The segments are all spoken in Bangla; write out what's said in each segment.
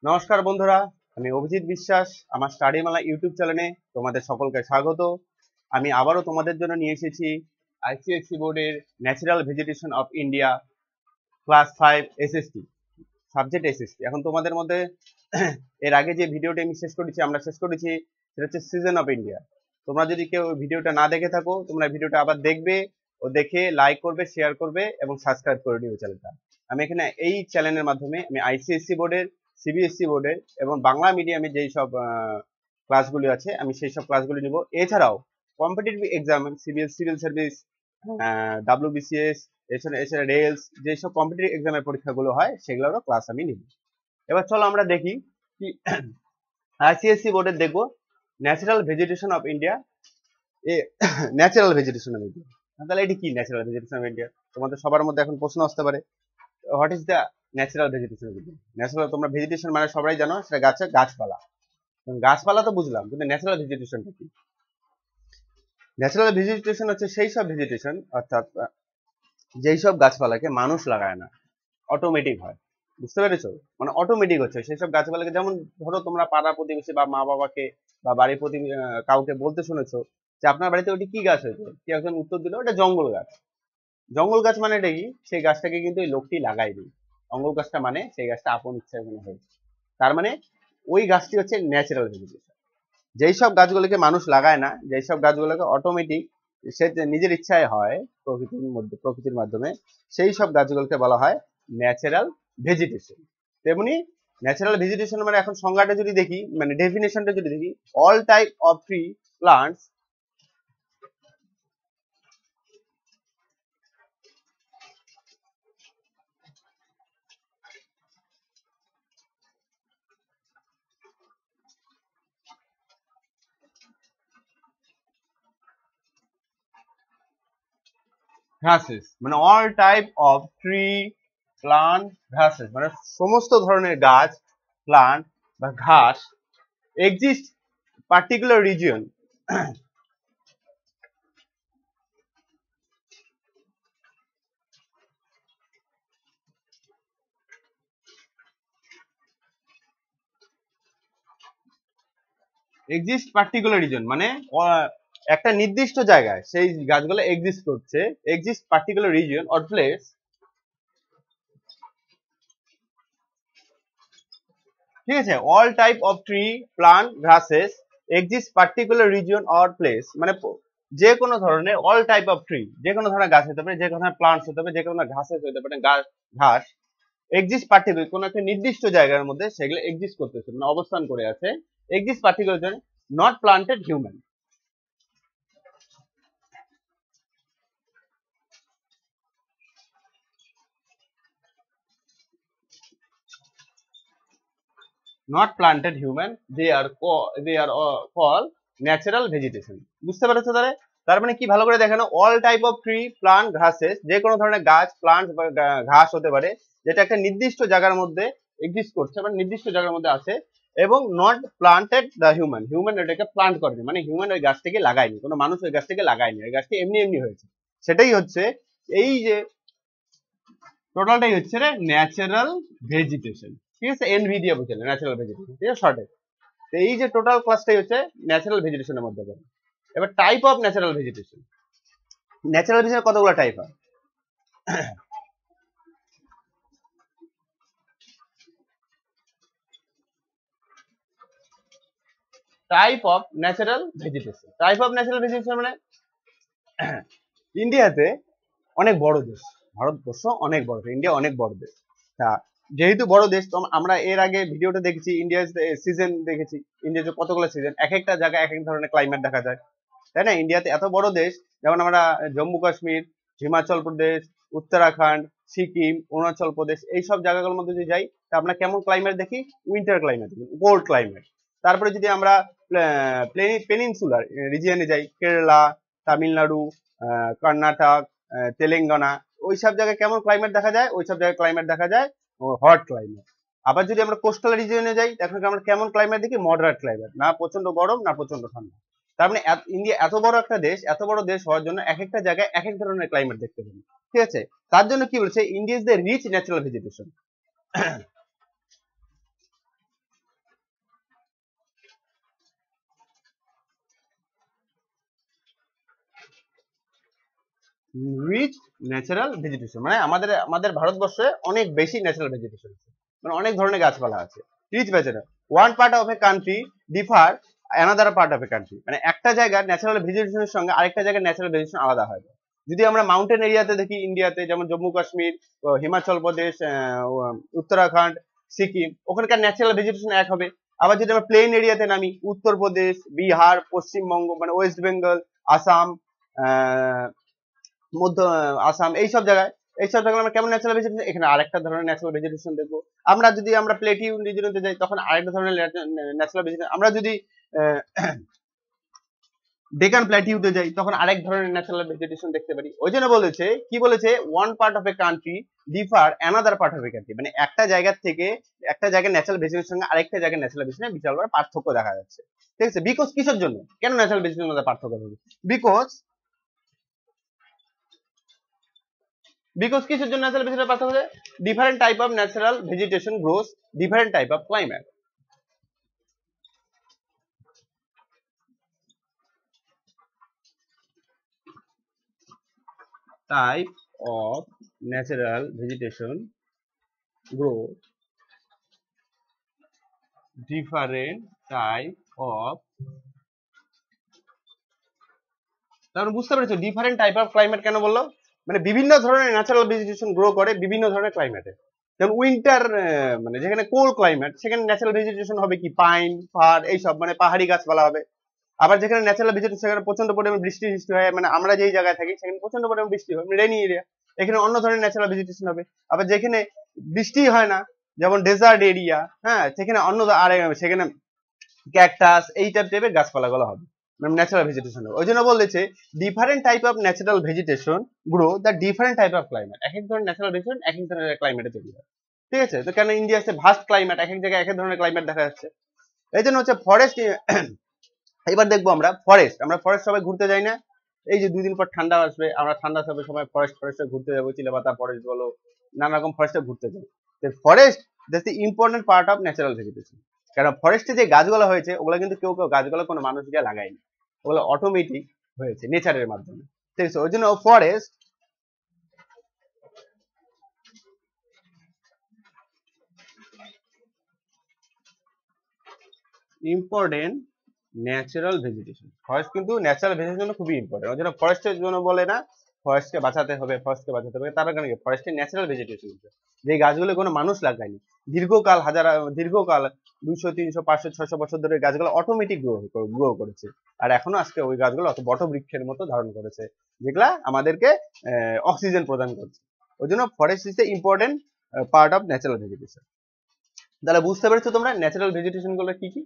নমস্কার বন্ধুরা, আমি অভিজিৎ বিশ্বাস। আমার স্টাডিমালা ইউটিউব চ্যানেলে তোমাদের সকলকে স্বাগত। আমি আবারও তোমাদের জন্য নিয়ে এসেছি আইসিএসসি বোর্ডের natural vegetation of India class 5 SST subject SST. এখন তোমাদের মধ্যে এর আগে যে ভিডিওটি আমি আমরা শেষ করেছি সেটা হচ্ছে সিজন অফ ইন্ডিয়া। তোমরা যদি কেউ ভিডিওটা না দেখে থাকো, তোমরা ভিডিওটা আবার দেখবে ও দেখে লাইক করবে, শেয়ার করবে এবং সাবস্ক্রাইব করে দিও চ্যানেলটা। আমি এখানে এই চ্যানেলের মাধ্যমে আমি আইসিএসসি বোর্ডের, সিবিএসসি বোর্ডের এবং বাংলা মিডিয়ামে যেই সব ক্লাসগুলি আছে আমি সেই সব ক্লাসগুলি নিব। এছাড়াও competitive exam, civil civil service, WBCS, এছাড়া রেলস, যেসব কম্পিটিটিভ এক্সামের পরীক্ষাগুলো হয় সেগুলোরও ক্লাস আমি নিব। এবার চলো আমরা দেখি কি আইসিএসসি বোর্ডের দেখবো natural vegetation of India. Natural vegetation of India, তাহলে এটি কি ন্যাচারাল ভেজিটেশন অফ ইন্ডিয়া? তোমাদের সবার মধ্যে এখন প্রশ্ন আসতে পারে, what is the natural vegetation of India? Natural, তোমরা ভেজিটেশন মানে সবাই জানো সেটা গাছপালা। গাছপালা তো বুঝলাম, কিন্তু ন্যাচারাল ভেজিটেশনটা কি? ন্যাচারাল ভেজিটেশন হচ্ছে সেই সব ভেজিটেশন, অর্থাৎ যেই সব গাছপালাকে মানুষ লাগায় না, অটোমেটিক হয়। বুঝতে পেরেছো? মানে অটোমেটিক হচ্ছে সেই সব গাছপালাকে, যেমন ধরো তোমরা পাড়া প্রতিবেশী বা মা বাবাকে বা বাড়ির কাউকে বলতে শুনেছো যে আপনার বাড়িতে ওটি কি গাছ হয়েছে, কি একজন উত্তর দিল ওটা জঙ্গল গাছ। জঙ্গল গাছ মানে এটা কি? সেই গাছটাকে কিন্তু এই লোকটি লাগায়নি। জঙ্গল গাছটা মানে সেই গাছটা আপন ইচ্ছায় মনে হয়েছে। তার মানে ওই গাছটি হচ্ছে ন্যাচারাল ভেজিটেশন। যেই সব গাছগুলোকে মানুষ লাগায় না, যেই সব গাছগুলোকে অটোমেটিক সে নিজের ইচ্ছায় হয় প্রকৃতির মাধ্যমে, সেই সব গাছগুলোকে বলা হয় ন্যাচারাল ভেজিটেশন। তেমনি ন্যাচারাল ভেজিটেশন মানে এখন সংজ্ঞাটা যদি দেখি, মানে ডেফিনেশনটা যদি দেখি, all type of tree, plants, grasses, মানে all type of tree, plant, grasses মানে সমস্ত ধরনের গাছ, প্লান্ট বা ঘাস exist particular region, exist particular region মানে একটা নির্দিষ্ট জায়গায় সেই গাছগুলো এক্সিস্ট করছে। Exist particular region or place, ঠিক আছে? All type of tree, plant, grasses exist particular region or place, মানে যে কোনো ধরনের অল টাইপ অফ ট্রি, যে কোনো ধরনের গাছ হতে পারে, যে কোনো ধরনের প্লান্টস হতে পারে, যে কোনো ঘাসেস হতে পারে, ঘাস এক্সিস্ট পার্টিকুলার কোনো একটা নির্দিষ্ট জায়গার মধ্যে সেগুলো এক্সিস্ট করতেছে, মানে অবস্থান করে আছে। Exist particular, not planted human. not planted human, they are called natural vegetation। বুঝতে পেরেছো? তার মানে কি, ভালো করে দেখানো, all type of tree, plant, grasses, যে কোনো ধরনের গাছ, প্লান্ট বা ঘাস হতে পারে যেটা একটা নির্দিষ্ট জায়গার মধ্যে এক্সিস্ট করছে, মানে নির্দিষ্ট জায়গার মধ্যে আছে, এবং not planted the human, human এটাকে প্লান্ট করেনি, মানে হিউম্যান ওই গাছটাকে লাগায়নি, কোনো মানুষ ওই গাছটাকে লাগায়নি, ওই গাছটি এমনি এমনি হয়েছে। সেটাই হচ্ছে এই যে টোটালটাই হচ্ছে রে ন্যাচারাল ভেজিটেশন। ঠিক আছে? এনভি দিয়ে বুঝলে ন্যাচারাল ভেজিটেশন, ঠিক আছে, শর্টে। তো এই যে টোটাল ক্লাসটাই হচ্ছে ন্যাচারাল ভেজিটেশনের মধ্যে পড়ে। এবার type of natural vegetation, natural vegetation কতগুলো টাইপ হয়? Type of natural vegetation, type of natural vegetation মানে ইন্ডিয়াতে অনেক বড় দেশ, ভারতবর্ষ অনেক বড়, ইন্ডিয়া অনেক বড় দেশ। তা যেহেতু বড় দেশ, তো আমরা এর আগে ভিডিওটা দেখেছি ইন্ডিয়ার সিজন দেখেছি, ইন্ডিয়ার যে কতগুলো সিজন, এক একটা জায়গায় এক এক ধরনের ক্লাইমেট দেখা যায়, তাই না? ইন্ডিয়াতে এত বড় দেশ, যেমন আমরা জম্মু কাশ্মীর, হিমাচল প্রদেশ, উত্তরাখণ্ড, সিকিম, অরুণাচল প্রদেশ, এই সব জায়গাগুলোর মধ্যে যদি যাই, তা আমরা কেমন ক্লাইমেট দেখি? Winter climate, cold climate. তারপরে যদি আমরা পেনিনসুলার রিজিয়নে যাই, কেরালা, তামিলনাড়ু, কর্ণাটক, তেলেঙ্গানা, ওই সব জায়গায় কেমন ক্লাইমেট দেখা যায়? ওই সব জায়গায় ক্লাইমেট দেখা যায় হট ক্লাইমেট। আবার যদি আমরা কোস্টাল রিজিয়নে যাই, তখন আমরা কেমন ক্লাইমেট দেখি? মডারেট ক্লাইমেট, না প্রচন্ড গরম না প্রচন্ড ঠান্ডা। তার মানে ইন্ডিয়া এত বড় একটা দেশ, এত বড় দেশ হওয়ার জন্য এক একটা জায়গায় এক এক ধরনের ক্লাইমেট দেখতে পাবি, ঠিক আছে? তার জন্য কি বলছে, India is the rich natural vegetation. Rich natural vegetation, মানে আমাদের আমাদের ভারতবর্ষে অনেক বেশি ন্যাচারাল ভেজিটেশন আছে, মানে অনেক ধরনের গাছপালা আছে। Rich vegetation, one part of a country differ another part of a country, মানে একটা জায়গার ন্যাচারাল ভেজিটেশনের সঙ্গে আরেকটা জায়গার ন্যাচারাল ভেজিটেশন আলাদা হয়। যদি আমরা মাউন্টেন এরিয়াতে দেখি ইন্ডিয়াতে, যেমন জম্মু কাশ্মীর, হিমাচল প্রদেশ, উত্তরাখণ্ড, সিকিম, ওখানকার ন্যাচারাল ভেজিটেশন এক হবে। আবার যদি আমরা প্লেন এরিয়াতে নামি, উত্তরপ্রদেশ, বিহার, পশ্চিমবঙ্গ মানে ওয়েস্ট বেঙ্গল, আসাম, মধ্য আসাম, এইসব জায়গায় আমরা কেমন ন্যাচারাল ভেজিটেশন, এখানে আরেকটা ধরনের ন্যাচারাল ভেজিটেশন দেখবো। যদি আমরা প্লেটিউ রিজনেতে যাই তখন আরেকটা ধরনের ন্যাচারাল ভেজিটেশন, আমরা যদি ডেকান প্ল্যাটিউতে যাই তখন আরেক ধরনের ন্যাচারাল ভেজিটেশন দেখতে পারি। ওই জন্য বলেছে, কি বলেছে, one part of a country differ another part of a country, মানে একটা জায়গার থেকে একটা জায়গার ন্যাচারাল ভেজিটেশনের সঙ্গে আরেকটা জায়গার ন্যাচারাল ভেজিটেশনের বিশাল বড় পার্থক্য দেখা যাচ্ছে। ঠিক আছে, বিকজ কিসের জন্য, কেন ন্যাচারাল ভেজিটেশনের মধ্যে পার্থক্য হবে? বিকজ কিসের জন্য ন্যাচারাল ভেজিটেশনের পার্থক্য হবে? Different type of natural vegetation gross different type of climate. Type of natural vegetation grow different type of, তাহলে বুঝতে পেরেছো ডিফারেন্ট টাইপ অফ ক্লাইমেট কেন বললো? মানে বিভিন্ন ধরনের ন্যাচারাল ভেজিটেশন গ্রো করে বিভিন্ন ধরনের ক্লাইমেটে। যেমন উইন্টার, মানে যেখানে কোল্ড ক্লাইমেট, সেখানে ন্যাচারাল ভেজিটেশন হবে কি পাইন, ফার, এইসব মানে পাহাড়ি গাছপালা হবে। আবার যেখানে ন্যাচারাল ভেজিটেশন, সেখানে প্রচন্ড পরিমাণে বৃষ্টি হয়, মানে আমরা যেই জায়গায় থাকি সেখানে প্রচন্ড পরিমাণে বৃষ্টি হয়, রেনি এরিয়া, এখানে অন্য ধরনের ন্যাচারাল ভেজিটেশন হবে। আবার যেখানে বৃষ্টি হয় না, যেমন ডেজার্ট এরিয়া, হ্যাঁ, সেখানে সেখানে ক্যাকটাস এই টাইপের গাছপালাগুলো হবে, মানে ন্যাচারাল ভেজিটেশন হবে। ওই জন্য বলেছে different type of natural vegetation grow the different type of climate, এক এক ধরনের ন্যাচারাল ভেজিটেশন এক এক ধরনের ক্লাইমেটে তৈরি হয়। ঠিক আছে, তো কেন ইন্ডিয়া হচ্ছে ভাস্ট ক্লাইমেট, এক এক জায়গায় এক এক ধরনের ক্লাইমেট দেখা যাচ্ছে। এই জন্য হচ্ছে ফরেস্ট। এবার দেখবো আমরা ফরেস্ট সবাই ঘুরতে যাই না? এই যে 2 দিন পর ঠান্ডা আসবে, আমরা ঠান্ডা সময় ফরেস্টে ঘুরতে যাবো, চিলাপাতা ফরেস্ট বলো, নানা রকম ফরেস্টে ঘুরতে যাই। Forest that's the important part of natural vegetation. কারণ ফরেস্টে যে গাছগুলো হয়েছে ওগুলো কিন্তু কেউ গাছগুলো কোনো মানুষ গিয়ে লাগায়নি, ওগুলো অটোমেটিক হয়েছে নেচারের মাধ্যমে। ঠিক আছে, ওই জন্য forest important natural vegetation. Forest কিন্তু ন্যাচারাল ভেজিটেশনের জন্য খুবই ইম্পর্টেন্ট। ওই জন্য ফরেস্টের জন্য বলে না, ফরেস্টকে বাঁচাতে হবে, তার কারণে কি, ফরেস্টের ন্যাচারাল ভেজিটেশন যে গাছগুলো কোনো মানুষ লাগায়নি, দীর্ঘকাল 200 300 500 600 বছর ধরে গাছগুলো অটোমেটিক গ্রো করেছে, আর এখনো আজকে ওই গাছগুলো অত বটবৃক্ষের মতো ধারণ করেছে, যেগুলা আমাদেরকে অক্সিজেন প্রদান করছে। ওই জন্য forest is the important part of natural vegetation. তাহলে বুঝতে পেরেছো তোমরা ন্যাচারাল ভেজিটেশন গুলো কি কি?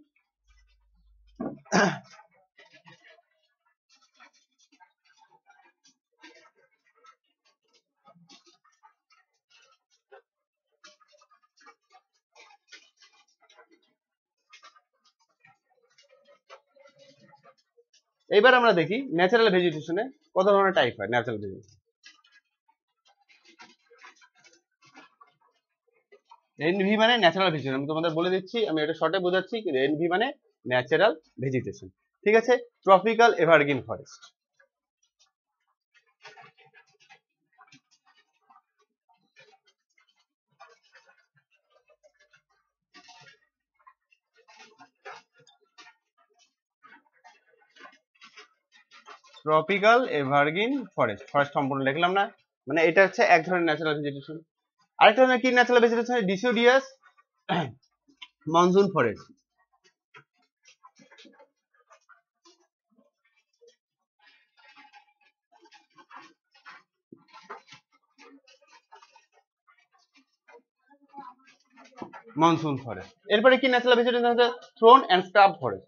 এবার আমরা দেখি ন্যাচারাল ভেজিটেশনে কত ধরনের টাইপ হয়। ন্যাচারাল ভেজিটেশন এনভি মানে ন্যাচারাল ভেজিটেশন, আমি তোমাদের বলে দিচ্ছি, আমি এটা শর্টে বোঝাচ্ছি। এনভি মানে ন্যাচারাল ভেজিটেশন। ঠিক আছে, tropical evergreen forest, tropical evergreen forest সম্পূর্ণ লিখলাম না, মানে এটা হচ্ছে এক ধরনের ন্যাচারাল ভেজিটেশন। আরেকটা ধরনের কি natural vegetation? Deciduous monsoon forest, monsoon forest. এরপরে কি ন্যাচারাল ভেজিটেশন হচ্ছে? Thorn and scrub forest,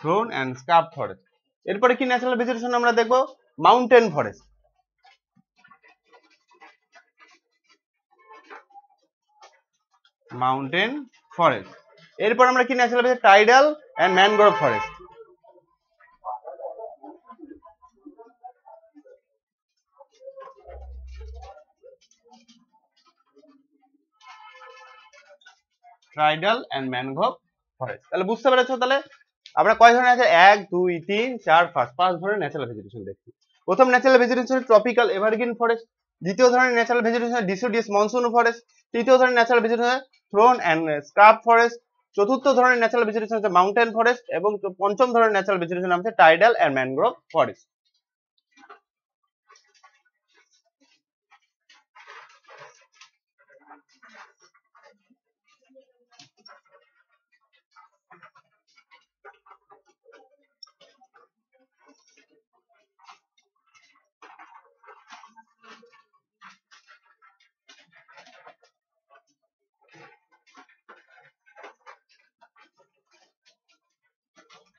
thorn and scrub forest. এরপরে কি ন্যাচারাল ভেজিটেশন আমরা দেখবো? Mountain forest, mountain forest. এরপর আমরা কি natural vegetation? Tidal and mangrove forest, tidal and mangrove forest. তাহলে বুঝতে পেরেছো তাহলে আমরা কয় ধরনের আছে, 1 2 3 4 5 ধরনের ন্যাচারাল ভেজিটেশন দেখছি। প্রথম natural vegetation tropical evergreen forest, দ্বিতীয় ধরনের natural vegetation deciduous monsoon forest, তৃতীয় ধরনের natural vegetation thorn and scrub forest, চতুর্থ ধরনের ন্যাচারাল ভেজিটেশন হচ্ছে মাউন্টেন ফরেস্ট এবং পঞ্চম ধরনের ন্যাচারাল ভেজিটেশন হচ্ছে টাইডাল অ্যান্ড ম্যানগ্রোভ ফরেস্ট।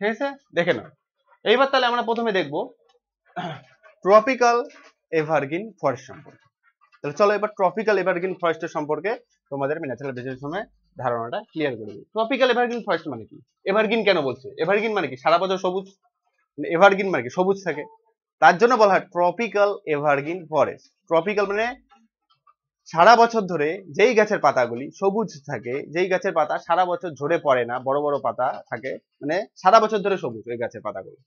ঠিক আছে, দেখে নাও। এইবার তাহলে আমরা প্রথমে দেখব ট্রপিক্যাল এভারগ্রিন ফরেস্ট সম্পর্কে। তাহলে চলো এবার ট্রপিক্যাল এভারগ্রিন ফরেস্টের সম্পর্কে তোমাদের ন্যাচারাল ভেজিটেশনের ধারণাটা ক্লিয়ার করে দিই। ট্রপিক্যাল এভারগ্রিন ফরেস্ট মানে কি, এভারগ্রিন কেন বলছে, এভারগ্রিন মানে কি সারা বছর সবুজ, এভারগ্রিন মানে কি সবুজ থাকে, তার জন্য বলা হয় ট্রপিক্যাল এভারগ্রিন ফরেস্ট। ট্রপিক্যাল মানে সারা বছর ধরে যেই গাছের পাতাগুলি সবুজ থাকে, যেই গাছের পাতা সারা বছর ঝরে পড়ে না, বড় বড় পাতা থাকে, মানে সারা বছর ধরে সবুজ ওই গাছের পাতাগুলো,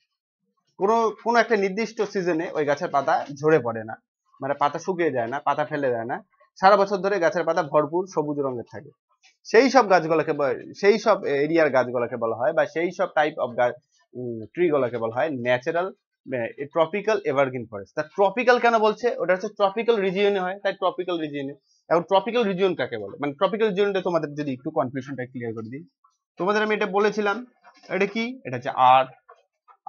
কোনো একটা নির্দিষ্ট সিজনে ওই গাছের পাতা ঝরে পড়ে না, মানে পাতা শুকিয়ে যায় না, পাতা ফেলে যায় না, সারা বছর ধরে গাছের পাতা ভরপুর সবুজ রঙের থাকে, সেই সব গাছগুলোকে, সেই সব এরিয়ার গাছগুলোকে বলা হয়, বা সেই সব টাইপ অফ ট্রি গুলোকে বলা হয় ন্যাচারাল ট্রপিক্যাল এভারগ্রিন ফরেস্ট। তা ট্রপিক্যাল কেন বলছে, ওটা হচ্ছে ট্রপিক্যাল রিজিয়নে হয়, তাই ট্রপিক্যাল রিজিয়নে। এখন ট্রপিক্যাল রিজিয়ন কাকে বলে, মানে ট্রপিক্যাল রিজিয়নটা তোমাদের যদি একটু কনফিউশনটা ক্লিয়ার করে দিই, তোমাদের আমি এটা বলেছিলাম, এটা কি, এটা হচ্ছে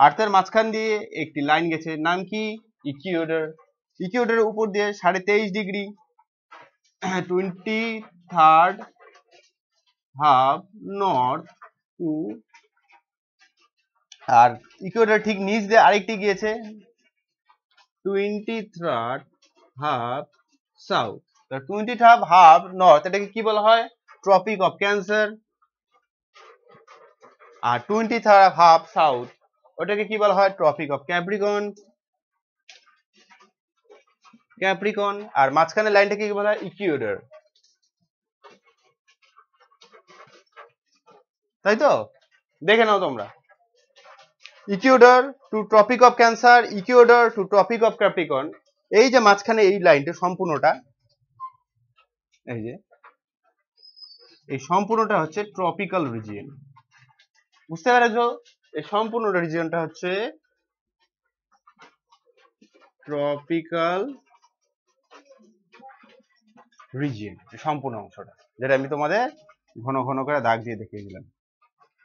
আর্থের মাঝখান দিয়ে একটি লাইন গেছে, নাম কি ইকুয়েডর, ইকুয়েডরের উপর দিয়ে 23.5 degree 23rd half north to, আর ইকুয়েডর ঠিক নিচ দিয়ে আরেকটি গিয়েছে 23rd half south. 23rd half north এটাকে কি বলা হয়, ট্রপিক অফ ক্যান্সার, আর 23rd হাফ সাউথ ওটাকে কি বলা হয়, ট্রপিক অফ ক্যাপ্রিকন, আর মাঝখানে লাইনটাকে কি বলা হয়, ইকুয়েডর। তাই তো, দেখে নাও তোমরা, equator to tropic of cancer, equator to tropic of capricorn, এই যে মাঝখানে এই লাইনটা সম্পূর্ণটা, এই যে এই সম্পূর্ণটা হচ্ছে ট্রপিক্যাল রিজিয়ন। বুঝতে পেরেছো, এই সম্পূর্ণ রিজিয়নটা হচ্ছে ট্রপিক্যাল রিজিয়ন, সম্পূর্ণ অংশটা, যেটা আমি তোমাদের ঘন ঘন করে দাগ দিয়ে দেখিয়ে দিলাম।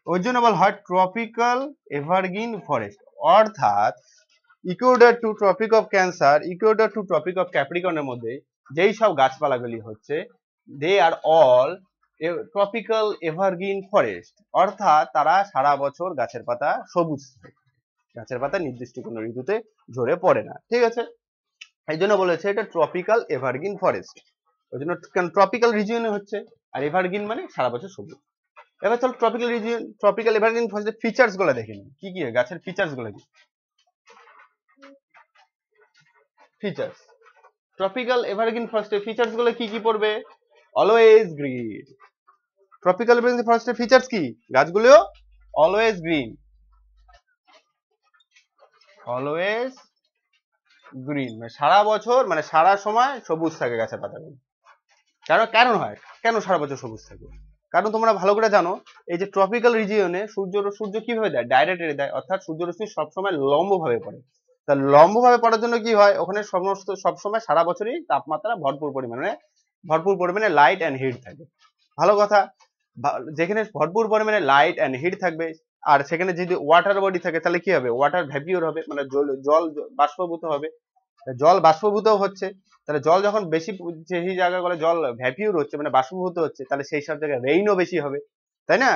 ওই জন্য বলা হয় ট্রপিক্যাল এভারগ্রিন ফরেস্ট, অর্থাৎ equator to tropic of cancer, equator to tropic of ক্যাপ্রিকনের মধ্যে যেই সব গাছপালাগুলি হচ্ছে, they are all tropical evergreen forest, অর্থাৎ তারা সারা বছর গাছের পাতা সবুজ থাকে, গাছের পাতা নির্দিষ্ট কোনো ঋতুতে ঝরে পড়ে না। ঠিক আছে, এই জন্য বলেছে এটা ট্রপিক্যাল এভারগ্রিন ফরেস্ট, ওই জন্য ট্রপিক্যাল রিজিয়নে হচ্ছে, আর এভারগ্রিন মানে সারা বছর সবুজ। এবার চলো ট্রপিক্যাল রিজিয়ন, ট্রপিক্যাল এভারগ্রিন ফরেস্টের ফিচার্স গুলো দেখে নিই, কি কি গাছের ফিচার্স গুলো কি। ফিচার্স, ট্রপিক্যাল এভারগ্রিন ফরেস্টের ফিচার্স গুলো কি কি পড়বে, অলওয়েজ গ্রিন। ট্রপিক্যাল এভারগ্রিন ফরেস্টের ফিচার্স কি, গাছগুলো অলওয়েজ গ্রিন, অলওয়েজ গ্রিন মানে সারা বছর, মানে সারা সময় সবুজ থাকে গাছের পাতাগুলো। কারণ হয় কেন সারা বছর সবুজ থাকে, কারণ তোমরা ভালো করে জানো এই যে ট্রপিক্যাল রিজিয়নে সূর্য কিভাবে দেয়, ডাইরেক্ট রে দেয়, অর্থাৎ সূর্যরশ্মি সবসময় লম্বভাবে পড়ে। তা লম্বভাবে পড়ার জন্য কি হয়, ওখানে সবসময় সারা বছরই তাপমাত্রা ভরপুর পরিমাণে লাইট অ্যান্ড হিট থাকে। ভালো কথা, যেখানে ভরপুর পরিমাণে লাইট অ্যান্ড হিট থাকবে, আর সেখানে যদি ওয়াটার বডি থাকে তাহলে কি হবে, ওয়াটার ভ্যাপিওর হবে, মানে জল বাষ্পভূত হবে, জল বাষ্পভূত হচ্ছে, তাহলে জল যখন বেশি, সেই জায়গাগুলো জল ভ্যাপিউর হচ্ছে মানে বাষ্পভূত হচ্ছে, তাহলে সেই সব জায়গায় রেইনও বেশি হবে, তাই না।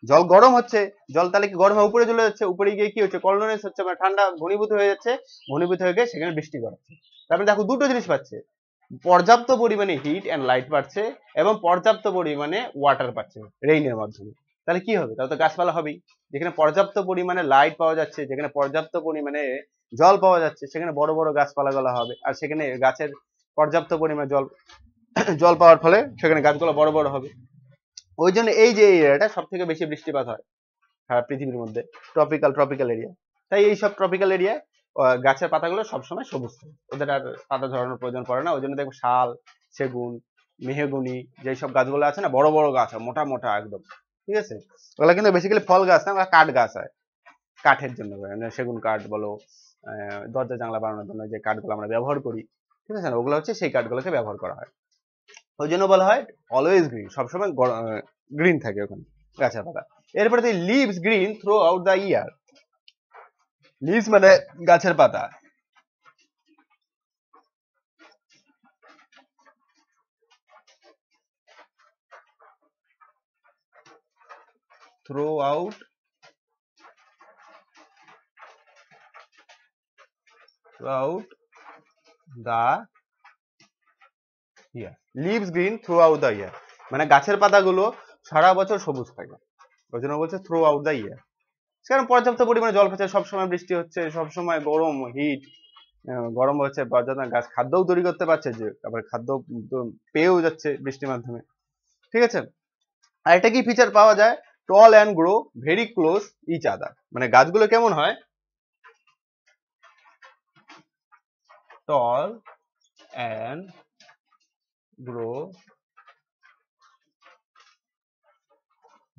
জল গরম হচ্ছে, জল তাহলে কি গরম হয়ে উপরে চলে যাচ্ছে, উপরে গিয়ে কি হচ্ছে, কন্ডেন্স হচ্ছে, মানে ঠান্ডা ঘনীভূত হয়ে যাচ্ছে, ঘনীভূত হয়ে গিয়ে সেখানে বৃষ্টি করাচ্ছে। তারপরে দেখো দুটো জিনিস পাচ্ছে, পর্যাপ্ত পরিমাণে হিট অ্যান্ড লাইট পাচ্ছে এবং পর্যাপ্ত পরিমাণে ওয়াটার পাচ্ছে রেইনের মাধ্যমে। তাহলে কি হবে, তাহলে তো গাছপালা হবেই। যেখানে পর্যাপ্ত পরিমাণে লাইট পাওয়া যাচ্ছে, যেখানে পর্যাপ্ত পরিমাণে জল পাওয়া যাচ্ছে, সেখানে বড় বড় গাছপালাগুলো হবে, আর সেখানে গাছের পর্যাপ্ত পরিমাণে জল পাওয়ার ফলে সেখানে গাছগুলো বড় বড় হবে। ওই জন্য এই যে এরিয়াটা সব থেকে বেশি বৃষ্টিপাত হয় সারা পৃথিবীর মধ্যে, ট্রপিক্যাল এরিয়া। তাই এই সব ট্রপিক্যাল এরিয়ায় গাছের পাতাগুলো সবসময় সবুজ থাকে, ওদের আর পাতা ঝরানোর প্রয়োজন পড়ে না। ওই জন্য দেখবো শাল, সেগুন, মেহগনি যেসব গাছগুলো আছে না, বড় বড় গাছ হয়, মোটা মোটা একদম, ঠিক আছে, ওগুলো কিন্তু বেসিক্যালি ফল গাছ না, ওগুলো কাঠ গাছ হয়, কাঠের জন্য। মানে সেগুন কাঠ বলো, দরজা জানলা বানানোর জন্য যে কাঠগুলো আমরা ব্যবহার করি, ঠিক আছে না, ওগুলো হচ্ছে সেই কাঠগুলোকে ব্যবহার করা হয়। ওই জন্য বলা হয় অলওয়েজ গ্রিন, সবসময় গ্রিন থাকে ওখানে গাছের পাতা। এরপরে leaves green throughout the year. Leaves মানে গাছের পাতা, throughout the year. Leaves green throughout the year মানে গাছের পাতাগুলো সারা বছর সবুজ থাকে, ওই জন্য বলছে থ্রু আউট দ্য ইয়ার। কারণ পর্যাপ্ত পরিমাণে জল পাচ্ছে, সবসময় বৃষ্টি হচ্ছে, সবসময় গরম হিট, গরম হচ্ছে, গাছ খাদ্যও তৈরি করতে পারছে, যে আবার খাদ্য পেয়েও যাচ্ছে বৃষ্টির মাধ্যমে, ঠিক আছে। আর এটা কি ফিচার পাওয়া যায়, tall and grow very close each other. মানে গাছগুলো কেমন হয়, tall and grow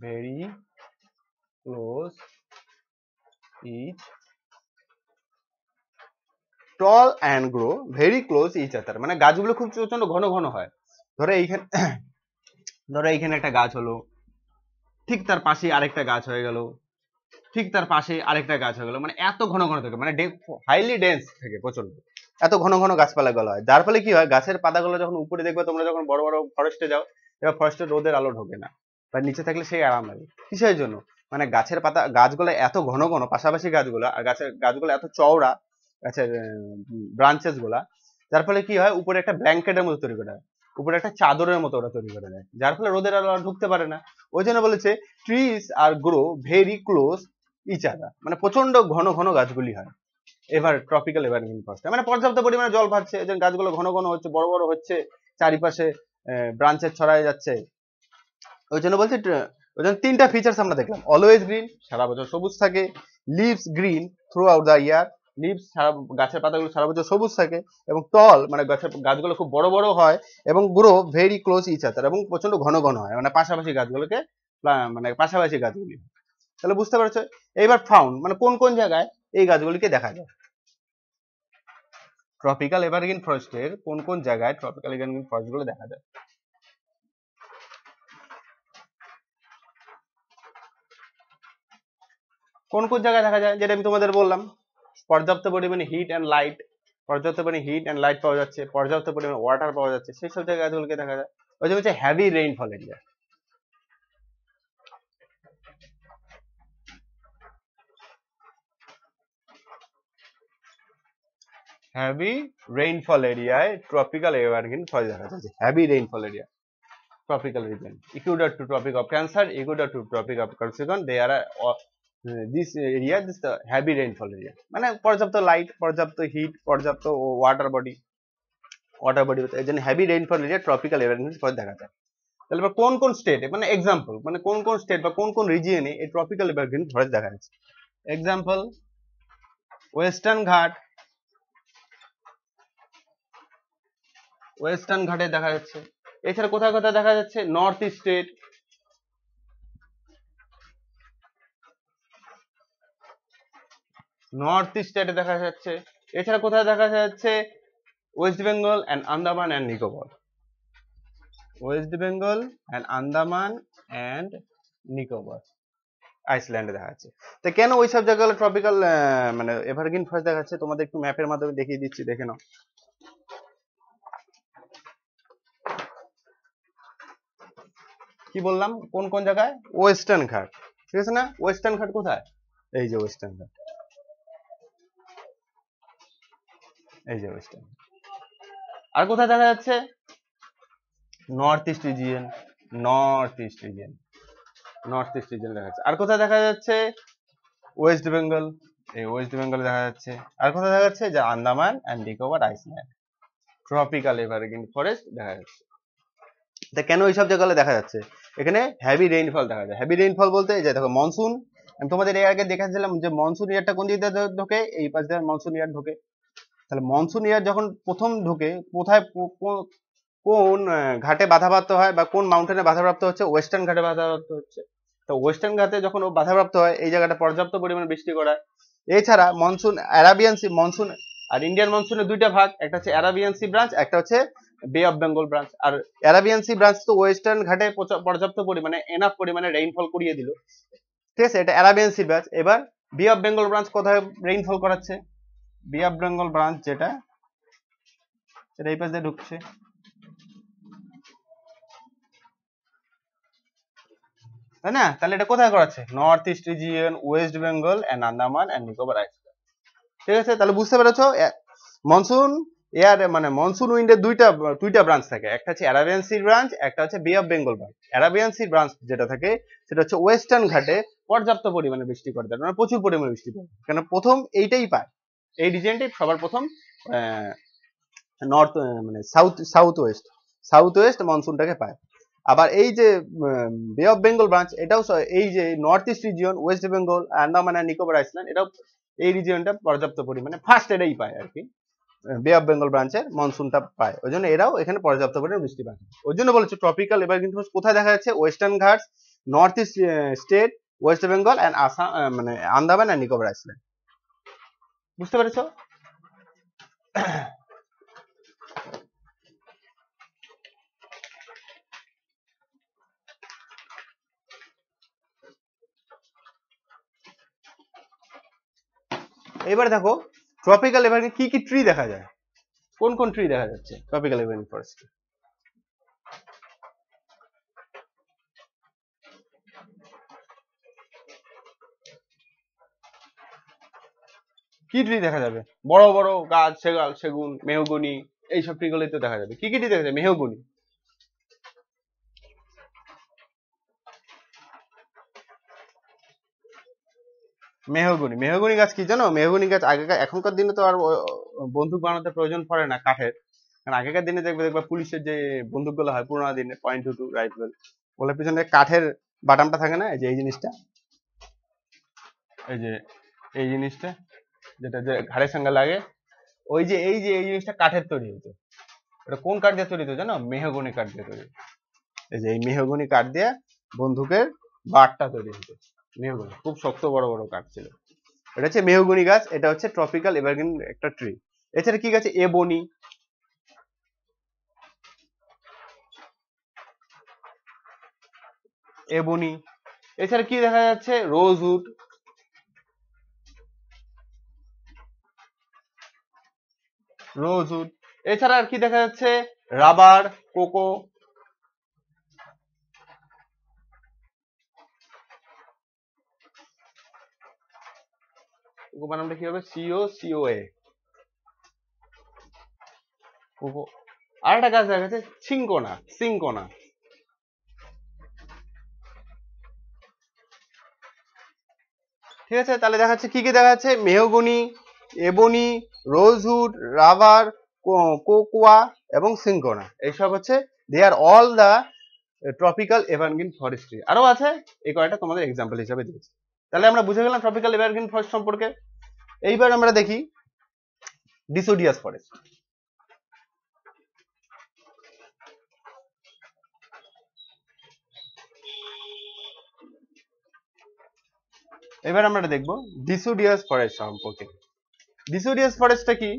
very close each, tall and grow very close each other মানে গাছগুলো খুব প্রচন্ড ঘন ঘন হয়। ধরো এইখানে একটা গাছ হলো, ঠিক তার পাশে আরেকটা গাছ হয়ে গেল, ঠিক তার পাশে আরেকটা গাছ হয়ে গেল, মানে এত ঘন ঘন থাকে, মানে হাইলি ডেন্স থাকে প্রচন্ড, এত ঘন ঘন গাছপালা গুলো হয়। যার ফলে কি হয়, গাছের পাতাগুলো যখন উপরে দেখবে তোমরা, যখন বড় বড় ফরেস্টে যাও, এবার ফরেস্টের রোদের আলো ঢোকে না, বা নিচে থাকলে সেই আরাম লাগে। কিসের জন্য, মানে গাছের পাতা, গাছগুলো এত ঘন ঘন, পাশাপাশি গাছগুলো, আর গাছগুলো এত চওড়া, গাছের ব্রাঞ্চেস গুলা, যার ফলে কি হয়, উপরে একটা ব্ল্যাঙ্কেটের মতো তৈরি করে দেয়, উপরে একটা চাদরের মতো ওরা তৈরি করে দেয়, যার ফলে রোদের আলো আর ঢুকতে পারে না। ওই জন্য বলেছে trees are grow very close each other, মানে প্রচন্ড ঘন ঘন গাছগুলি হয়। এবার ট্রপিক্যাল এভারগ্রিন ফরেস্ট মানে পর্যাপ্ত পরিমাণে জল পাচ্ছে, এই জন্য গাছগুলো ঘন ঘন হচ্ছে, বড় বড় হচ্ছে, চারিপাশে ব্রাঞ্চেস ছড়ায় যাচ্ছে। ওই জন্য বলছি, ওই জন্য তিনটা ফিচার্স আমরা দেখলাম, অলওয়েজ গ্রিন সারা বছর সবুজ থাকে, leaves green throughout the year, leaves গাছের পাতাগুলো সারা বছর সবুজ থাকে, এবং টল মানে গাছগুলো খুব বড় বড় হয়, এবং grow very close each other এবং প্রচন্ড ঘন ঘন হয়, মানে পাশাপাশি গাছগুলোকে, মানে পাশাপাশি গাছগুলি। তাহলে বুঝতে পারছো। এইবার ফাউন্ড মানে কোন কোন জায়গায় এই গাছগুলিকে দেখা যায়, ট্রপিক্যাল এভারগ্রিন ফরেস্টের কোন কোন জায়গায় ট্রপিক্যাল এভারগ্রিন ফরেস্ট গুলো দেখা যায়। কোন কোন জায়গায় দেখা যায়, যেটা আমি তোমাদের বললাম, পর্যাপ্ত পরিমাণে হিট অ্যান্ড লাইট, পর্যাপ্ত পরিমাণে হিট অ্যান্ড লাইট পাওয়া যাচ্ছে, পর্যাপ্ত পরিমাণে ওয়াটার পাওয়া যাচ্ছে, সেই সব জায়গায় গাছগুলোকে দেখা যায়। ওই যে হচ্ছে heavy rainfall area. Heavy rainfall এরিয়ায় ট্রপিক্যাল এভারগ্রিন ফরেস্ট দেখা যাচ্ছে, heavy rainfall area, tropical region, equator to tropic of Cancer, equator to tropic of Capricorn, they are this area, this the heavy rainfall area, মানে পর্যাপ্ত লাইট, পর্যাপ্ত হিট, পর্যাপ্ত ওয়াটার বডি, এই জন্য heavy rainfall area tropical evergreen forest দেখা যায়। তাহলে কোন কোন স্টেটে, মানে এক্সাম্পল, মানে কোন কোন স্টেট বা কোন কোন রিজিয়নে এই ট্রপিক্যাল এভারগ্রিন ফরেস্ট দেখা যাচ্ছে। এক্সাম্পল, ওয়েস্টার্ন ঘাট, ওয়েস্টার্ন ঘাটে দেখা যাচ্ছে। এছাড়া কোথায় কোথায় দেখা যাচ্ছে, নর্থ স্টেট, নর্থ স্টেটে দেখা যাচ্ছে। এছাড়া কোথায় দেখা যাচ্ছে, West Bengal and Andaman and Nicobar, West Bengal and Andaman and Nicobar, আইসল্যান্ডে দেখা যাচ্ছে। তো কেন ওই সব জায়গাগুলো ট্রপিক্যাল মানে এভারগ্রিন ফরেস্ট দেখা যাচ্ছে, তোমাদের একটু ম্যাপের মাধ্যমে দেখিয়ে দিচ্ছি, দেখে নাও। কি বললাম, কোন কোন জায়গায়, ওয়েস্টার্ন ঘাট, ঠিক আছে না, ওয়েস্টার্ন ঘাট কোথায়, এই যে ওয়েস্টার্ন ঘাট, এই যে ওয়েস্টার্ন। আর কোথায় দেখা যাচ্ছে, north east region, north east region, north east region দেখা যাচ্ছে। আর কোথায় দেখা যাচ্ছে, ওয়েস্ট বেঙ্গল, এই ওয়েস্ট বেঙ্গলে দেখা যাচ্ছে। আর কোথায় দেখা যাচ্ছে, যে Andaman and Nicobar Iceland, tropical evergreen forest দেখা যাচ্ছে। তা কেন এইসব জায়গাগুলো দেখা যাচ্ছে, এখানে হেভি রেইনফল দেখা যায়। হেভি রেইনফল বলতে এই যে দেখো মনসুন, আমি তোমাদের এর আগে দেখাচ্ছিলাম যে মনসুন ইয়ারটা কোন দিক দিয়ে ঢোকে, এই পাশ দিয়ে মনসুন ইয়ার ঢোকে। তাহলে মনসুন ইয়ার যখন প্রথম ঢোকে কোথায় কোন ঘাটে বাধাপ্রাপ্ত হয় বা কোন মাউন্টেনে বাধাপ্রাপ্ত হচ্ছে? ওয়েস্টার্ন ঘাটে বাধাপ্রাপ্ত হচ্ছে। তো ওয়েস্টার্ন ঘাটে যখন ও বাধাপ্রাপ্ত হয় এই জায়গাটা পর্যাপ্ত পরিমাণে বৃষ্টি করায়। এছাড়া মনসুন আরাবিয়ান সি মনসুন আর ইন্ডিয়ান মনসুনের দুইটা ভাগ, একটা হচ্ছে আরাবিয়ান সি ব্রাঞ্চ, একটা হচ্ছে বে অফ বেঙ্গল ব্রাঞ্চ। আর আরাবিয়ান সি ব্রাঞ্চ তো ওয়েস্টার্ন ঘাটে পর্যাপ্ত পরিমাণে এনাফ পরিমাণে রেইনফল করিয়ে দিল, ঠিক আছে, এটা আরাবিয়ান সি ব্রাঞ্চ। এবার বে অফ বেঙ্গল ব্রাঞ্চ কোথায় রেইনফল করাচ্ছে? বে অফ বেঙ্গল ব্রাঞ্চ যেটা সেটা এই পাশ দিয়ে ঢুকছে, তাই না? তাহলে এটা কোথায় করাচ্ছে? North east region, West Bengal and Andaman and Nicobar island, ঠিক আছে। তাহলে বুঝতে পেরেছো মনসুন এয়ার মানে মনসুন উইন্ডের দুইটা ব্রাঞ্চ থাকে, একটা হচ্ছে আরাবিয়ান সি ব্রাঞ্চ, একটা হচ্ছে bay of Bengal branch. Arabian sea branch যেটা থাকে সেটা হচ্ছে ওয়েস্টার্ন ঘাটে পর্যাপ্ত পরিমাণে বৃষ্টি করে দেয়, মানে প্রচুর পরিমাণে বৃষ্টি পায়, কারণ প্রথম এইটাই পায়, এই রিজিয়নটাই সবার প্রথম নর্থ মানে সাউথ ওয়েস্ট মনসুনটাকে পায়। আবার এই যে বে অফ বেঙ্গল ব্রাঞ্চ এটাও এই যে north east region, West Bengal, Andaman আর নিকোবর আইল্যান্ড, এটাও এই রিজিয়নটা পর্যাপ্ত পরিমাণে ফার্স্ট এটাই পায় আর কি, বে অফ বেঙ্গল ব্রাঞ্চের মনসুনটা পায়, ওই জন্য এরাও এখানে পর্যাপ্ত পরিমাণে বৃষ্টি পায়। ওই জন্য বলেছে ট্রপিক্যাল এবার কিন্তু কোথায় দেখা যাচ্ছে? Western Ghats, north east state, west Bengal and Assam মানে আন্দামান আর নিকোবর আইল্যান্ড। বুঝতে পেরেছো? এবার দেখো ট্রপিক্যাল এভারগ্রিন কি কি ট্রি দেখা যায়, কোন কোন ট্রি দেখা যাচ্ছে ট্রপিক্যাল এভারগ্রিন ফরেস্টে? কি ট্রি দেখা যাবে? বড় বড় গাছ, সেগাল, সেগুন, মেহগনি, এইসব ট্রি গুলোই তো দেখা যাবে। কি কি ট্রি দেখা যায়? মেহগনি, মেহগনি গাছ কি জানো? মেহগনি গাছ আগেকার, এখনকার দিনে তো আর বন্দুক বানাতে প্রয়োজন পড়ে না কাঠের, কারণ আগেকার দিনে দেখবা পুলিশের যে বন্দুক গুলো হয় পুরোনো দিনে .22 রাইফেল, ওগুলোর পিছনে কাঠের বাটামটা থাকে না, এই যে এই জিনিসটা, এই যে এই জিনিসটা যেটা যে ঘাড়ের সঙ্গে লাগে, ওই যে এই জিনিসটা কাঠের তৈরি হতো। এটা কোন কাঠ দিয়ে তৈরি হতো জানো? মেহগনি কাঠ দিয়ে তৈরি। এই যে এই মেহগনি কাঠ দিয়ে বন্দুকের বারটা তৈরি হতো। মেহগনি খুব শক্ত বড় বড় কাঠ ছিল। এটা হচ্ছে মেহগনি গাছ, এটা হচ্ছে ট্রপিক্যাল এভারগ্রিন একটা ট্রি। এছাড়া কি গাছ? Ebony, ebony. এছাড়া কি দেখা যাচ্ছে? Rosewood, rosewood. এছাড়া আর কি দেখা যাচ্ছে? Rubber, cocoa. কোকো বানামটা কি হবে? COCOA, cocoa. আর একটা গাছ দেখা যাচ্ছে সিঙ্কোনা, সিঙ্কোনা। ঠিক আছে, তাহলে দেখা যাচ্ছে কি কি দেখা যাচ্ছে? Mahogany, ebony, rosewood, rubber, cocoa এবং সিঙ্কোনা, এইসব হচ্ছে they are all the tropical evergreen forestry. আরো আছে, এই কয়টা তোমাদের এক্সাম্পল হিসেবে দিয়েছি। তাহলে আমরা বুঝে গেলাম ট্রপিক্যাল এভারগ্রিন ফরেস্ট সম্পর্কে। এইবার আমরা দেখি ডিসোডিয়াস ফরেস্ট। এবার আমরা দেখব ডিসোডিয়াস ফরেস্ট সম্পর্কে। ডিসোডিয়াস ফরেস্টটা কি?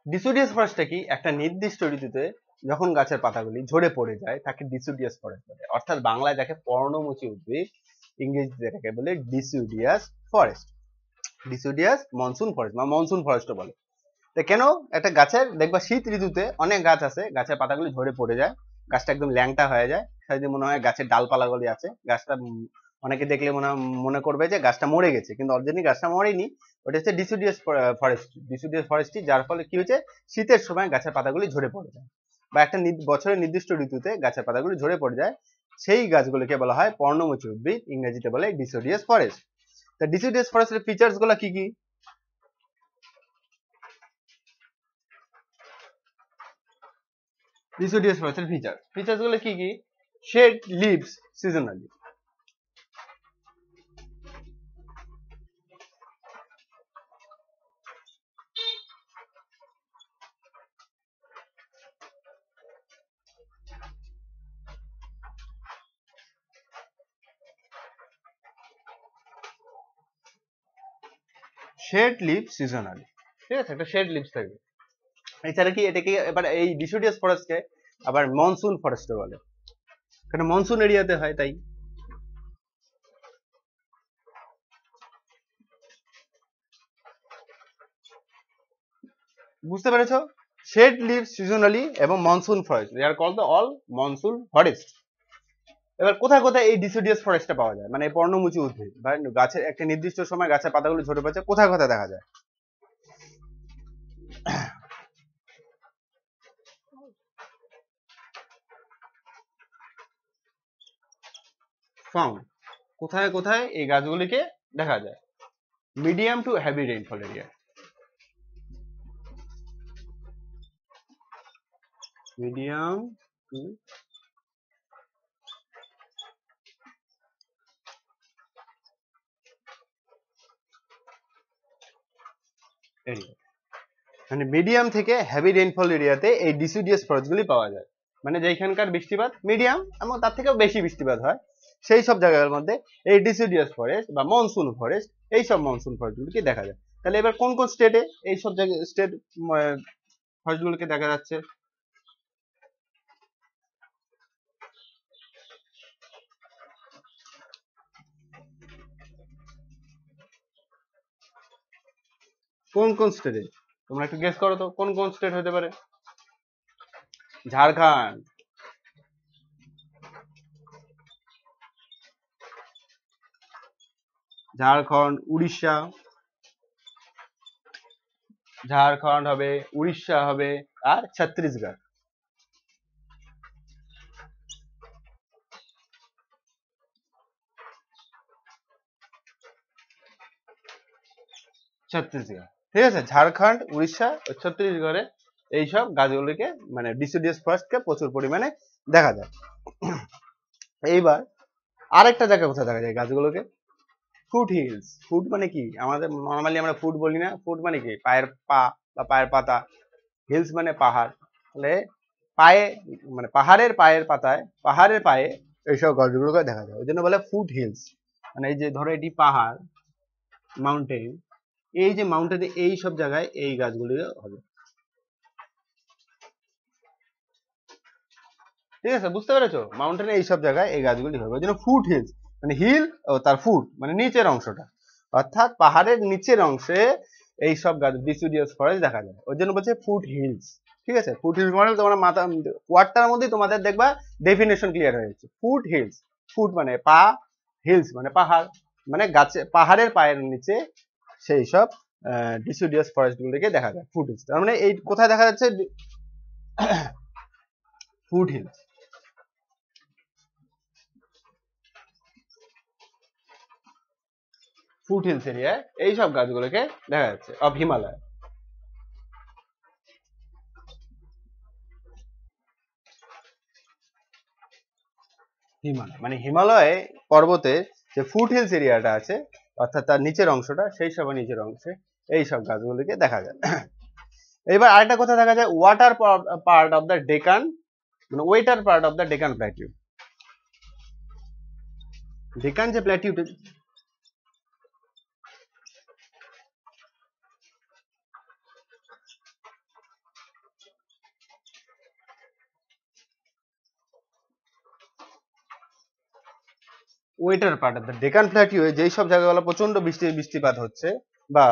ডিসোডিয়াস ফরেস্টটা কি? একটা নির্দিষ্ট ঋতুতে যখন গাছের পাতাগুলি ঝরে পড়ে যায় তাকে ডিসোডিয়াস ফরেস্ট বলে, অর্থাৎ বাংলায় যাকে পর্ণমোচী উদ্ভিদ, ইংরেজিতে এটাকে বলে ডিসোডিয়াস ফরেস্ট। ডিসোডিয়াস মনসুন ফরেস্ট বা মনসুন ফরেস্টও বলে। তো কেন? একটা গাছের দেখবা শীত ঋতুতে অনেক গাছ আছে গাছের পাতাগুলি ঝরে পড়ে যায়, গাছটা একদম ল্যাংটা হয়ে যায়, সেদিন মনে হয় গাছের ডালপালাগুলি আছে, গাছটা অনেকে দেখলে মনে করবে যে গাছটা মরে গেছে, কিন্তু অরিজিনালি গাছটা মরেনি, ওটা হচ্ছে ডিসোডিয়াস ফরেস্ট। ডিসোডিয়াস ফরেস্টই যার ফলে কি হচ্ছে? শীতের সময় গাছের পাতাগুলি ঝরে পড়ে যায়, বা একটা বছরের নির্দিষ্ট ঋতুতে গাছের পাতাগুলি ঝরে পড়ে যায়, সেই গাছগুলোকে বলা হয় পর্ণমোচী উদ্ভিদ, ইংরেজিতে বলে ডিসিডিয়াস ফরেস্ট। তা ডিসিডিয়াস ফরেস্টের ফিচার্স গুলো কি কি? ডিসিডিয়াস ফরেস্টের ফিচার্স গুলো কি কি? Shed leaves seasonally, shed leave seasonally, ঠিক আছে, একটা শেড লিভস থাকবে। এছাড়া কি এটাকে এবার এই ডিসিডিয়াস ফরেস্টকে আবার মনসুন ফরেস্টও বলে, কারণ মনসুন এরিয়াতে হয় তাই। বুঝতে পেরেছো? শেড লিভ সিজনালি এবং monsoon forest, they are called the all monsoon forest. এবার কোথায় কোথায় এই ডিসিডিয়াস ফরেস্টটা পাওয়া যায়, মানে পর্ণমোচী উদ্ভিদ বা গাছের একটা নির্দিষ্ট সময় গাছের পাতাগুলো ঝরে পড়ছে, কোথায় কোথায় দেখা যায়? ফাউন্ড, কোথায় কোথায় এই গাছগুলিকে দেখা যায়? Medium to heavy rainfall area, medium to area, মানে মিডিয়াম থেকে হেভি রেইনফল এরিয়াতে এই ডিসিডিয়াস ফরেস্টগুলি পাওয়া যায়। মানে যেখানকার বৃষ্টিপাত মিডিয়াম এবং তার থেকেও বেশি বৃষ্টিপাত হয়, সেই সব জায়গার মধ্যে এই ডিসিডিয়াস ফরেস্ট বা মনসুন ফরেস্ট, এই সব মনসুন ফরেস্টগুলিকে দেখা যায়। তাহলে এবার কোন কোন স্টেটে এই সব জায়গায় স্টেট ফরেস্টগুলিকে দেখা যাচ্ছে? কোন কোন স্টেটে? তোমরা একটু গেস করো তো কোন কোন স্টেট হতে পারে? ঝাড়খণ্ড, ঝাড়খণ্ড, উড়িষ্যা, ঝাড়খণ্ড হবে, উড়িষ্যা হবে, আর ছত্তিশগড়। ছত্তিশগড়, ঠিক আছে, ঝাড়খণ্ড, উড়িষ্যা ও ছত্তিশগড়ে এইসব গাছগুলিকে মানে ডিসিডিয়াস ফরেস্টকে প্রচুর পরিমাণে দেখা যায়। এইবার আরেকটা জায়গা কোথায় দেখা যায় গাছগুলোকে? Foot hills. ফুট মানে কি? আমাদের নর্মালি আমরা ফুট বলি না, ফুট মানে কি? পায়ের পা বা পায়ের পাতা, হিলস মানে পাহাড়, তাহলে পায়ে মানে পাহাড়ের পায়ের পাতায়, পাহাড়ের পায়ে এইসব গাছগুলোকে দেখা যায়, ওই জন্য বলে ফুট হিলস। মানে এই যে ধরো এটি পাহাড়, মাউন্টেন, এই যে মাউন্টেনে এই সব জায়গায় এই গাছগুলি হবে, ঠিক আছে, বুঝতে পেরেছো? মাউন্টেনে এই সব জায়গায় এই গাছগুলি হবে, ওই জন্য ফুট হিলস, মানে হিল ও তার ফুট মানে নিচের অংশটা, অর্থাৎ পাহাড়ের নিচের অংশে এই সব গাছ ডিসিডিয়াস ফরেস্ট দেখা যায়, ওই জন্য বলছে ফুট হিলস। ঠিক আছে, ফুট হিলস মানে তোমরা মাথা ওয়ার্ডটার মধ্যেই তোমাদের দেখবা ডেফিনেশন ক্লিয়ার হয়ে যাচ্ছে। ফুট হিলস, ফুট মানে পা, হিলস মানে পাহাড়, মানে গাছে পাহাড়ের পায়ের নিচে সেই সব ডিসিডিয়াস ফরেস্ট গুলিকে দেখা যায়, ফুট হিলস। তার মানে এই কোথায় দেখা যাচ্ছে? ফুট হিলস, ফুট হিলস এরিয়ায় এই সব গাছগুলোকে দেখা যাচ্ছে অফ হিমালয়। হিমালয় মানে হিমালয়ে পর্বতে যে ফুট হিলস এরিয়াটা আছে, অর্থাৎ তার নিচের অংশটা, সেই সব নিচের অংশে এই সব গাছগুলিকে দেখা যায়। এবার আরেকটা কথা দেখা যায়, water part of the Deccan, মানে wetter part of the Deccan plateau. Deccan যে plateau, wetter part of the Deccan plateau, যেই সব জায়গাগুলো প্রচন্ড বৃষ্টিপাত হচ্ছে বা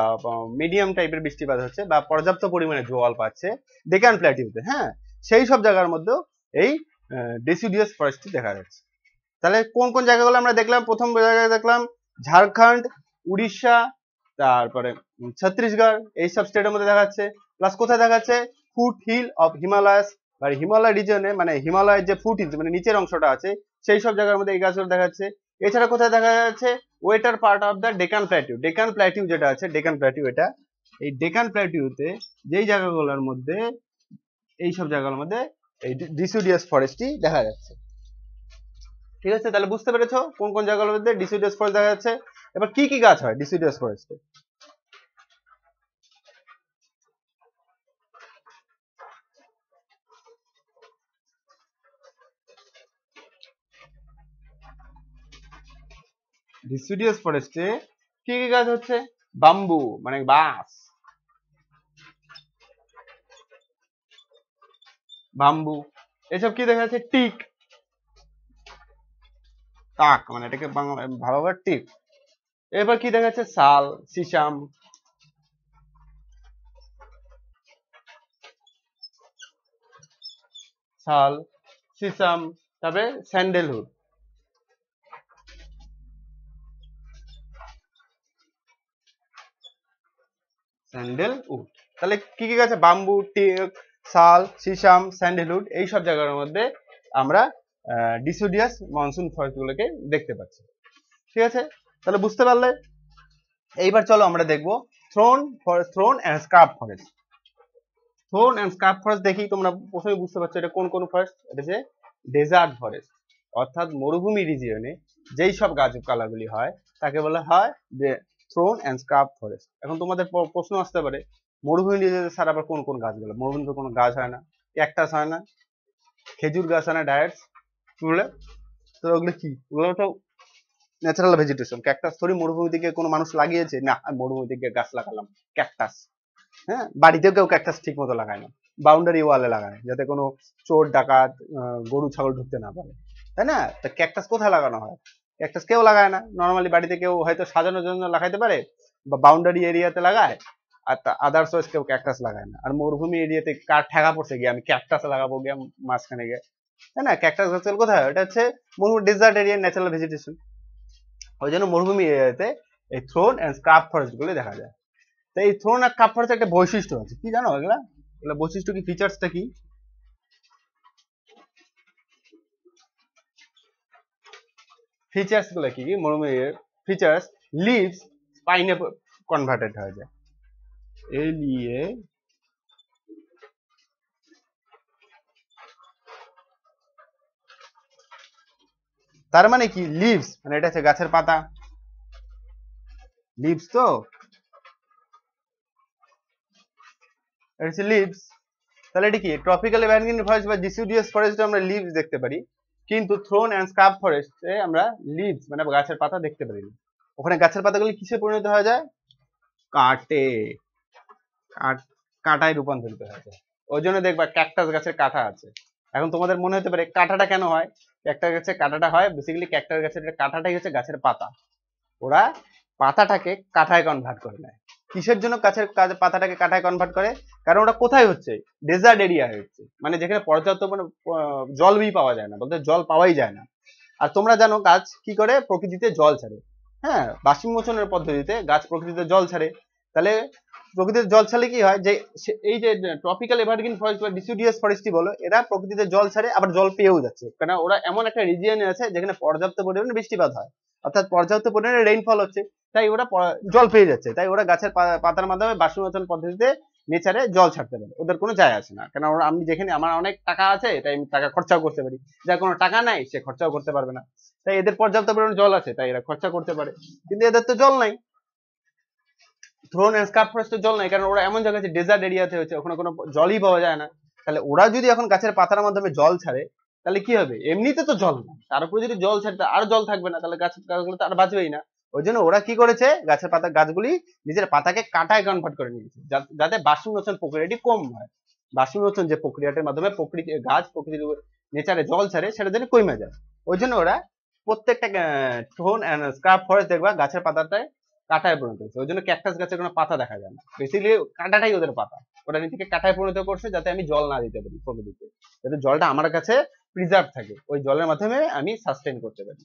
মিডিয়াম টাইপের বৃষ্টিপাত হচ্ছে বা পর্যাপ্ত পরিমাণে জল পাচ্ছে ডেকান প্ল্যাটিউতে, হ্যাঁ, সেই সব জায়গার মধ্যেও এই ডিসিডিয়াস ফরেস্টটি দেখা যাচ্ছে। তাহলে কোন কোন জায়গাগুলো আমরা দেখলাম? প্রথম জায়গায় দেখলাম ঝাড়খণ্ড, উড়িষ্যা, তারপরে ছত্তিশগড়, এই সব স্টেটের মধ্যে দেখা যাচ্ছে। প্লাস কোথায় দেখা যাচ্ছে? ফুট হিল অফ হিমালয়াস, বা হিমালয় রিজনে, মানে হিমালয়ের যে ফুট হিলস মানে নিচের অংশটা আছে, সেই সব জায়গার মধ্যে এই গাছগুলো দেখা যাচ্ছে। এছাড়া কোথায় দেখা যাচ্ছে, waiter part of the Deccan plateau. Deccan plateau যেটা আছে, ডেকান প্ল্যাটিউ এটা, এই ডেকান প্ল্যাটিউতে যেই জায়গাগুলোর মধ্যে, এই সব জায়গার মধ্যে এই ডিসিডিয়াস ফরেস্টই দেখা যাচ্ছে। ঠিক আছে, তাহলে বুঝতে পেরেছো কোন কোন জায়গাগুলোর মধ্যে ডিসিডিয়াস ফরেস্ট দেখা যাচ্ছে। এবার কি কি গাছ হয় ডিসিডিয়াস ফরেস্টে? ডিসিডিয়াস ফরেস্টে কি কি গাছ হচ্ছে? বাম্বু মানে বাঁশ, বাম্বু। এসব কি দেখা যাচ্ছে? টিক, টাক মানে এটাকে বাংলা ভালোভাবে টিক। এবার কি দেখা যাচ্ছে? শাল, সিসাম, শাল, সিসাম, তারপরে স্যান্ডেলউড, স্যান্ডেলউড। তাহলে কি কি গাছ? বাম্বু, টিক, শাল, সিসাম, স্যান্ডেলউড, এই সব জায়গার মধ্যে আমরা ডিসিডিয়াস মনসুন ফরেস্ট গুলোকে দেখতে পাচ্ছি। ঠিক আছে, তাহলে বুঝতে পারলে। এইবার চলো আমরা দেখবো thorn and scrub forest. Thorn and scrub forest দেখি, তোমরা প্রথমে বুঝতে পারছো এটা কোন কোন ফরেস্ট। এটা যে ডেজার্ট ফরেস্ট, অর্থাৎ মরুভূমি রিজিয়নে যেই সব গাছপালাগুলি হয় তাকে বলা হয় যে থ্রোন এন্ড স্কার্প ফরেস্ট। এখন তোমাদের প্রশ্ন আসতে পারে, মরুভূমি রিজিয়নে ছাড়া আবার কোন কোন গাছগুলো? মরুভূমিতে কোনো গাছ হয় না, ক্যাকটাস হয় না, খেজুর গাছ হয় না, ডায়েটস, বুঝলে? তো ওগুলো কি? ওগুলো তো ন্যাচারাল ভেজিটেশন। ক্যাকটাস থরি মরুভূমি থেকে কোনো মানুষ লাগিয়েছে? না, মরুভূমি থেকে গাছ লাগালাম ক্যাকটাস। হ্যাঁ, বাড়িতেও কেউ ক্যাকটাস ঠিক মতো লাগায় না, বাউন্ডারি ওয়ালে লাগায় যাতে কোনো চোর ডাকাত গরু ছাগল ঢুকতে না পারে, তাই না? তা ক্যাকটাস কোথায় লাগানো হয়? ক্যাকটাস কেউ লাগায় না। নর্মালি বাড়িতে কেউ হয়তো সাজানোর জন্য লাগাইতে পারে বা বাউন্ডারি এরিয়াতে লাগায়, আর আদার্স কেউ ক্যাকটাস লাগায় না। আর মরুভূমি এরিয়াতে কার ঠেকা পড়ছে গিয়ে আমি ক্যাকটাস লাগাবো গিয়ে মাঝখানে গিয়ে, তাই না? ক্যাকটাস গাছ কোথায়? এটা হচ্ছে মরুভূমি ডেজার্ট এরিয়া, ন্যাচারাল ভেজিটেশন। ওই জন্য মরুভূমি এরিয়াতে এই থ্রোন এন্ড স্কার্প ফরেস্ট গুলো দেখা যায়। তো এই থ্রোন আর স্কার্প ফরেস্ট একটা বৈশিষ্ট্য আছে, কি জানো এগুলা? এগুলা বৈশিষ্ট্য কি, ফিচার্সটা কি? ফিচার্স গুলো কি কি মরুভূমির ফিচার্স? লিভস স্পাইনে কনভার্টেড হয়ে যায়, এই নিয়ে। তার মানে কি? লিভস মানে এটা হচ্ছে গাছের পাতা, লিভস তো, এটা হচ্ছে লিভস। তাহলে এটা কি? ট্রপিক্যাল এভারগ্রিন ফরেস্ট বা ডিসিডিয়াস ফরেস্টে আমরা লিভস দেখতে পারি, কিন্তু থ্রোন এন্ড স্কার্প ফরেস্টে আমরা লিভস মানে গাছের পাতা দেখতে পারি না। ওখানে গাছের পাতাগুলি কিসে পরিণত হয়ে যায়? কাটে, কাঁটায় রূপান্তরিত হয়ে যায়। ওই জন্য দেখবা ক্যাকটাস গাছের কাঁটা আছে। এখন তোমাদের মনে হতে পারে কাঁটাটা কেন হয়? ক্যাকটাস গাছের কাঁটাটা হয় বেসিক্যালি, ক্যাকটাস গাছের কাঁটাটাই হচ্ছে গাছের পাতা। ওরা পাতাটাকে কাঁটায় কনভার্ট করে নেয়। কিসের জন্য গাছের পাতাটাকে কাঁটায় কনভার্ট করে? কারণ ওটা কোথায় হচ্ছে? ডেজার্ট এরিয়া হচ্ছে, মানে যেখানে পর্যাপ্ত মানে জলই পাওয়া যায় না, বলতে জল পাওয়াই যায় না। আর তোমরা জানো গাছ কি করে? প্রকৃতিতে জল ছাড়ে। হ্যাঁ, বাষ্পীমোচনের পদ্ধতিতে গাছ প্রকৃতিতে জল ছাড়ে। তাহলে প্রকৃতিতে জল ছাড়লে কি হয়? যে এই যে ট্রপিক্যাল এভারগ্রিন ফরেস্ট বা ডিসিডিয়াস ফরেস্টই বলো, এরা প্রকৃতিতে জল ছাড়ে, আবার জল পেয়েও যাচ্ছে, কারণ ওরা এমন একটা রিজিয়নে আছে যেখানে পর্যাপ্ত পরিমাণে বৃষ্টিপাত হয়, অর্থাৎ পর্যাপ্ত পরিমাণে রেইনফল হচ্ছে, তাই ওরা জল পেয়ে যাচ্ছে। তাই ওরা গাছের পাতার মাধ্যমে বাষ্পীমোচন পদ্ধতিতে নেচারে জল ছাড়তে পারে, ওদের কোনো যায় আসে না। কারণ আমি যেখানে আমার অনেক টাকা আছে তাই আমি টাকা খরচাও করতে পারি, যার কোনো টাকা নাই সে খরচাও করতে পারবে না। তাই এদের পর্যাপ্ত পরিমাণে জল আছে তাই এরা খরচা করতে পারে, কিন্তু এদের তো জল নাই। থ্রোন এন্ড স্কার্প ফরেস্টের জল নাই, কারণ ওরা এমন জায়গায় আছে ডেজার্ট এরিয়াতে হচ্ছে, ওখানে কোনো জলই পাওয়া যায় না। তাহলে ওরা যদি এখন গাছের পাতার মাধ্যমে জল ছাড়ে তাহলে কি হবে? এমনিতে তো জল না, তার উপরে যদি জল ছাড়ে আর জল থাকবে না, তাহলে গাছগুলো তো আর বাঁচবেই না। ওই জন্য ওরা কি করেছে? গাছের পাতা গাছগুলি নিজের পাতাকে কাঁটায় কনভার্ট করে নিয়েছে, যাতে বাষ্পীমোচন প্রক্রিয়াটি কম হয়। বাষ্পীমোচন যে প্রক্রিয়াটার মাধ্যমে প্রকৃতি গাছ প্রকৃতির নেচারে জল ছাড়ে সেটা যেন কমে যায়। ওই জন্য ওরা প্রত্যেকটা থ্রোন এন্ড স্কার্প ফরেস্ট দেখবা গাছের পাতাটায় কাঁটায় পরিণত হয়েছে। ওই জন্য ক্যাকটাস গাছের কোনো পাতা দেখা যায় না, বেসিক্যালি কাঁটাটাই ওদের পাতা। ওরা নিজেকে কাঁটায় পরিণত করছে যাতে আমি জল না দিতে পারি প্রকৃতিতে, যাতে জলটা আমার কাছে প্রিজার্ভ থাকে, ওই জলের মাধ্যমে আমি সাস্টেইন করতে পারি।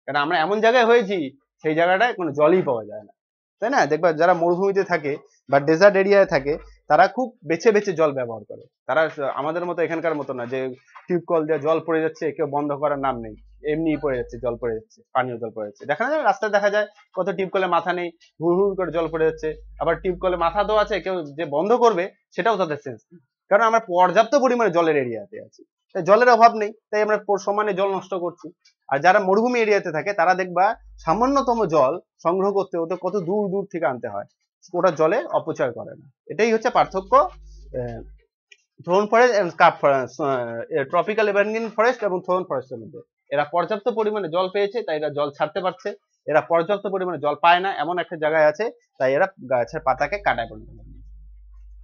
কারণ আমরা এমন জায়গায় হয়েছি সেই জায়গাটায় কোনো জলই পাওয়া যায় না, তাই না? দেখবা যারা মরুভূমিতে থাকে বা ডেজার্ট এরিয়ায় থাকে তারা খুব বেছে বেছে জল ব্যবহার করে। তারা আমাদের মতো এখানকার মতো না যে টিউবকল দিয়ে জল পড়ে যাচ্ছে কেউ বন্ধ করার নাম নেই, এমনি পড়ে যাচ্ছে, জল পড়ে যাচ্ছে, পানীয় জল পড়ে যাচ্ছে। দেখা যায় রাস্তায় দেখা যায় কত টিউবকলে মাথা নেই, হুড় হুড় করে জল পড়ে যাচ্ছে। আবার টিউবকলে মাথা তো আছে, কেউ যে বন্ধ করবে সেটাও তাদের সেন্স নেই, কারণ আমরা পর্যাপ্ত পরিমাণে জলের এরিয়াতে আছি, তাই জলের অভাব নেই, তাই আমরা সমানে জল নষ্ট করছি। আর যারা মরুভূমি এরিয়াতে থাকে তারা দেখবা সামান্যতম জল সংগ্রহ করতে হতে কত দূর দূর থেকে আনতে হয়, ওটা জলে অপচয় করে না। এটাই হচ্ছে পার্থক্য thorn forest and scrub forest, tropical evergreen forest এবং থ্রোন ফরেস্টের মধ্যে। এরা পর্যাপ্ত পরিমাণে জল পেয়েছে তাই এরা জল ছাড়তে পারছে, এরা পর্যাপ্ত পরিমাণে জল পায় না এমন একটা জায়গায় আছে তাই এরা গাছের পাতাকে কাটায় পরিণত করে।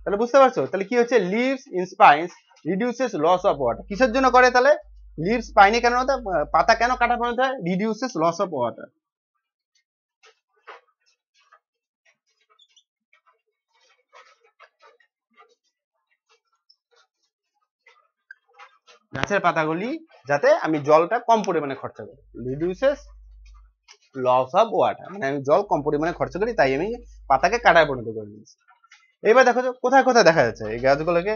তাহলে বুঝতে পারছো তাহলে কি হচ্ছে, leaves in spines reduces loss of water. কিসের জন্য করে তাহলে, লিভস স্পাইনে কেন, পাতা কেন কাটা পরিণত হয়, রিডিউসেস লস অফ ওয়াটার। গাছের পাতাগুলি যাতে আমি জলটা কম পরিমাণে খরচা করি, রিডিউসেস লস অফ ওয়াটার, মানে আমি জল কম পরিমাণে খরচা করি তাই আমি পাতাকে কাটায় পরিণত করে দিয়েছি। এবার দেখো কোথায় কোথায় দেখা যাচ্ছে এই গাছগুলোকে,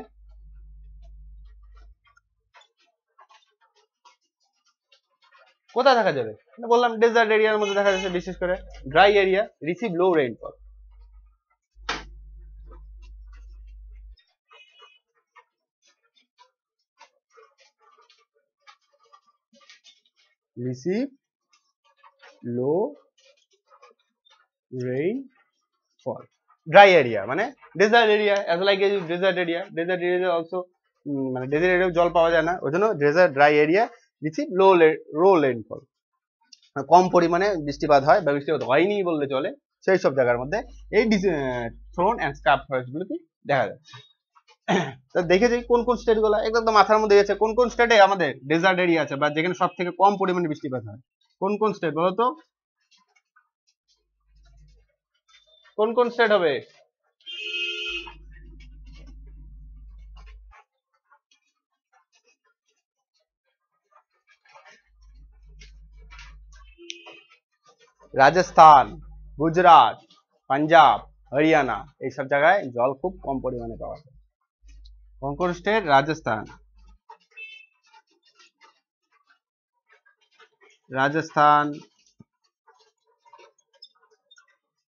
কোথায় দেখা যাবে, বললাম ডেজার্ট এরিয়ার মধ্যে দেখা যাচ্ছে, বিশেষ করে ড্রাই এরিয়া রিসিভ লো রেইনফল। রিসিভ লো rainfall, dry area মানে desert area as like a desert area, desert area also মানে desert area জল পাওয়া যায় না, ওইজন্য desert dry area receive low rainfall, কম পরিমাণে বৃষ্টিপাত হয় বা বৃষ্টিপাত হয়নি বললে চলে, সেই সব জায়গার মধ্যে এই থ্রোন এন্ড স্কার্প ফরেস্ট গুলোকে দেখা যাচ্ছে। তো দেখে যাই কোন কোন স্টেট গুলো, একদম তো মাথার মধ্যে আছে কোন কোন স্টেটে আমাদের ডেজার্ট এরিয়া আছে বা যেখানে সব থেকে কম পরিমাণে বৃষ্টিপাত হয়, কোন কোন স্টেট বলো তো, কোন কোন স্টেট হবে, রাজস্থান, গুজরাট, পাঞ্জাব, হরিয়ানা, এইসব জায়গায় জল খুব কম পরিমাণে পাওয়া যায়। কোন কোন স্টেট, রাজস্থান, রাজস্থান,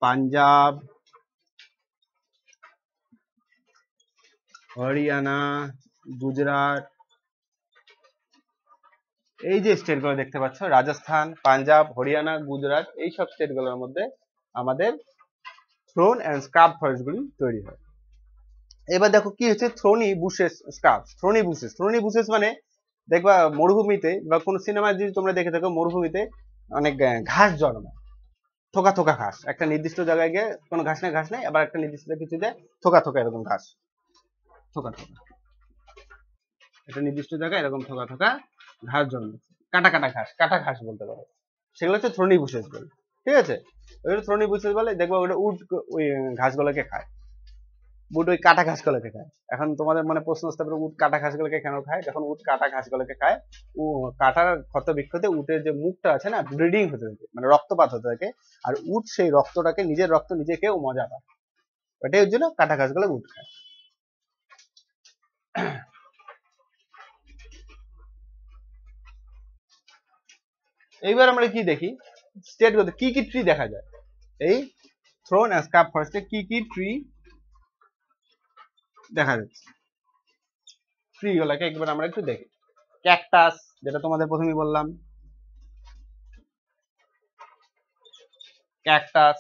পাঞ্জাব, হরিয়ানা, গুজরাট, এই যে স্টেট গুলো দেখতে পাচ্ছ রাজস্থান, পাঞ্জাব, হরিয়ানা, গুজরাট, এই সব স্টেট গুলোর মধ্যে আমাদের থ্রোন এন্ড স্কার্প ফরেস্ট গুলি তৈরি হয়। এবার দেখো কি হচ্ছে থ্রোনি বুশেস স্কার্প, থ্রোনি বুশেস মানে দেখবা মরুভূমিতে বা কোন সিনেমায় যদি তোমরা দেখে থাকো মরুভূমিতে অনেক ঘাস জন্মায়, থোকা থোকা ঘাস, একটা নির্দিষ্ট জায়গায় গিয়ে কোনো ঘাস নেই, আবার একটা নির্দিষ্ট কিছুতে থোকা থোকা এরকম ঘাস, থোকা থোকা একটা নির্দিষ্ট জায়গায় এরকম থোকা থোকা ঘাস জন্মাচ্ছে, কাটা ঘাস বলতে পারো, সেগুলো হচ্ছে থ্রোনি বুশেস বলে। ঠিক আছে, ওই থ্রোনি বুশেস বলে, দেখবো ওটা উড ওই ঘাসগুলোকে খায়, উট ওই কাটা ঘাসগুলোকে খায়। এখন তোমাদের মানে প্রশ্ন আসতে পারে উট কাটা ঘাসগুলোকে কেন খায়, যখন উট কাটা ঘাসগুলোকে খায় কাটার ক্ষত বিক্ষতে উটের যে মুখটা আছে না ব্লিডিং হতে থাকে, মানে রক্তপাত হতে থাকে, আর উট সেই রক্তটাকে নিজের রক্ত নিজে খেয়েও মজা পায়, ওটাই ওর জন্য কাটা ঘাসগুলো উট খায়। এইবার আমরা কি দেখি স্টেট গুলোতে কি কি ট্রি দেখা যায়, এই থ্রোন এন্ড স্কার্প ফরেস্টে কি কি ট্রি দেখা যাচ্ছে, ট্রি গুলোকে একবার আমরা একটু দেখি। ক্যাকটাস, যেটা তোমাদের প্রথমেই বললাম, ক্যাকটাস,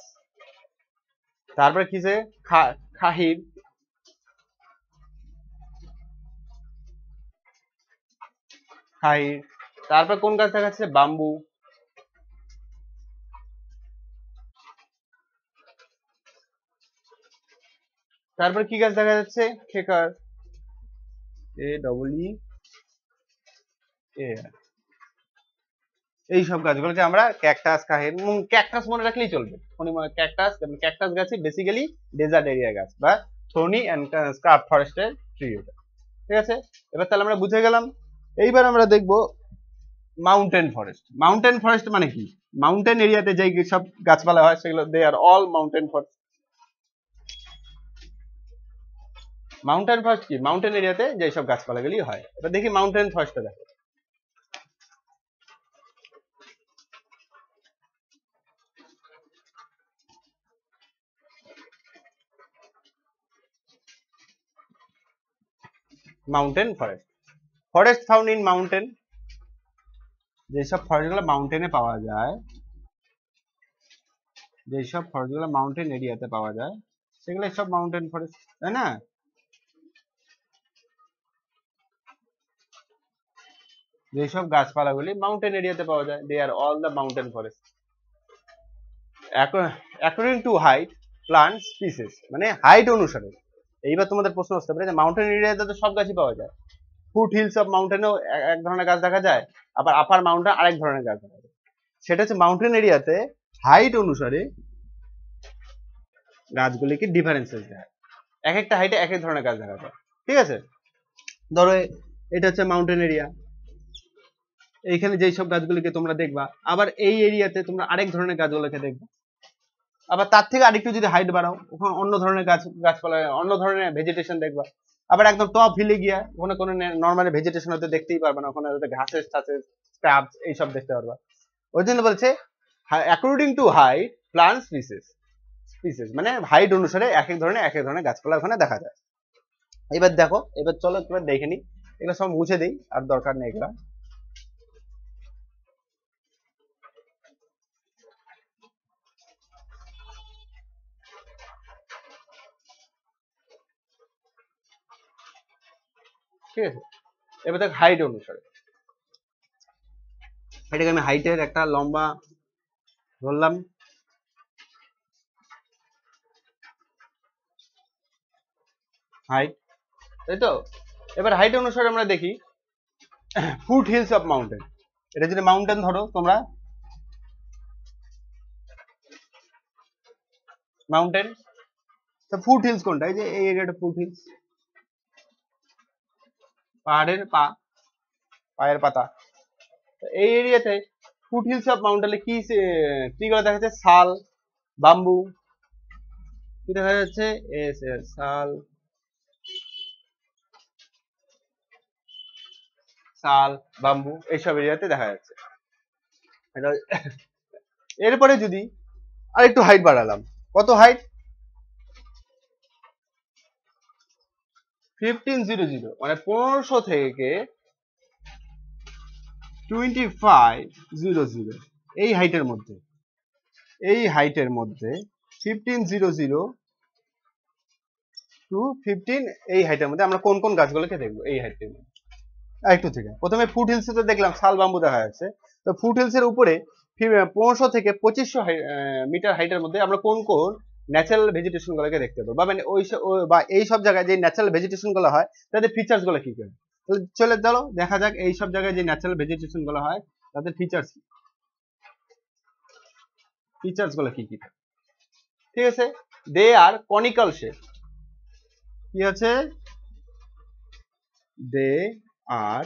তারপরে কিসে খাহির, তারপর কোন গাছ দেখা যাচ্ছে, বাম্বু, তারপর কি গাছ দেখা যাচ্ছে, খেকার, এই সব গাছগুলোকে আমরা ক্যাকটাস, খাহির, ক্যাকটাস মনে রাখলেই চলবে, ক্যাকটাস, ক্যাকটাস গাছই বেসিক্যালি ডেজার্ট এরিয়া গাছ বা থ্রোনি এন্ড স্কার্প ফরেস্টের ট্রি। ঠিক আছে, এবার তাহলে আমরা বুঝে গেলাম। এইবার আমরা দেখব মাউন্টেন ফরেস্ট। মাউন্টেন ফরেস্ট মানে কি, মাউন্টেন এরিয়াতে যে সব গাছপালা হয় সেগুলো they are all mountain forest. Mountain forest কি? মাউন্টেন এরিয়াতে যেসব গাছপালাগুলি হয়। এবার দেখি মাউন্টেন ফরেস্টটা দেখো। Mountain forest, forest found in mountain, যেসব ফরেস্টগুলো মাউন্টেনে পাওয়া যায়, যেসব ফরেস্টগুলো মাউন্টেন এরিয়াতে পাওয়া যায় সেগুলো সব মাউন্টেন ফরেস্ট, তাই না? যেসব গাছপালাগুলি মাউন্টেন এরিয়াতে পাওয়া যায়, they are all the mountain forest. According to height plant species, মানে হাইট অনুসারে। এইবার তোমাদের প্রশ্ন আসতে পারে যে মাউন্টেন এরিয়াতে তো সব গাছই পাওয়া যায়, ফুট হিলস অফ মাউন্টেনেও এক ধরনের গাছ দেখা যায়, আবার আপার মাউন্টেন আরেক ধরনের গাছ দেখা যায়। সেটা হচ্ছে মাউন্টেন এরিয়াতে হাইট অনুসারে গাছগুলিকে ডিফারেন্সেস দেয়, এক একটা হাইটে এক এক ধরনের গাছ দেখা যায়। ঠিক আছে, ধরো এটা হচ্ছে মাউন্টেন এরিয়া, এইখানে যেই সব গাছগুলিকে তোমরা দেখবা, আবার এই এরিয়াতে তোমরা আরেক ধরনের গাছগুলোকে দেখবা, আবার তার থেকে আরেকটু যদি হাইট বাড়াও ওখানে অন্য ধরনের গাছপালা, অন্য ধরনের ভেজিটেশন দেখবা। আবার একদম টপ হিলে গিয়া ওখানে কোনো নর্মালি ভেজিটেশন হয়তো দেখতেই পারবে না, ওখানে হয়তো ঘাসেস টাসেস স্ক্রাবস এইসব দেখতে পারবা। ওই জন্য বলছে according to height plant species, মানে হাইট অনুসারে এক এক ধরনের গাছপালা ওখানে দেখা যায়। এবার দেখো, এবার চলো একবার দেখে নি, এগুলো সব মুছে দিই, আর দরকার নেই এগুলা। ঠিক আছে, এবার দেখ হাইট অনুসারে, এটাকে আমি হাইটের একটা লম্বা ধরলাম, হাইট, তাই তো। এবার হাইট অনুসারে আমরা দেখি ফুট হিলস অফ মাউন্টেন, এটা যদি মাউন্টেন ধরো তোমরা, মাউন্টেন তো ফুট হিলস কোনটা? এই যে এই এরিয়াটা ফুট হিলস, পাহাড়ের পায়ের পাতা। এই এরিয়াতে ফুট হিলস অফ মাউন্টেনে কি ট্রিগুলো দেখা যাচ্ছে? শাল, বাম্বু, কি দেখা যাচ্ছে? শাল, শাল, বাম্বু এইসব এরিয়াতে দেখা যাচ্ছে। এরপরে যদি আরেকটু হাইট বাড়ালাম, কত হাইট? 1500, মানে 1500 থেকে 2500, এই হাইটের মধ্যে, এই হাইটের মধ্যে 1500 টু 15, এই হাইটের মধ্যে আমরা কোন কোন গাছগুলোকে দেখবো? এই হাইটের মধ্যে একটু থেকে প্রথমে ফুট হিলসে তো দেখলাম শাল বাম্বু দেখা যাচ্ছে, তো ফুট হিলসের উপরে 1500 থেকে 2500 মিটার হাইটের মধ্যে আমরা কোন কোন ন্যাচারাল ভেজিটেশন গুলোকে দেখতে পাবো, বা মানে বা এই সব জায়গায় যে ন্যাচারাল ভেজিটেশন গুলো হয় তাদের ফিচার্স গুলো কি কি? চলে চলো দেখা যাক এই সব জায়গায় যে ন্যাচারাল ভেজিটেশন গুলো হয় তাদের ফিচার্স গুলো কি কি? ঠিক আছে, দে আর কনিক্যাল শেপ, কি আছে? They are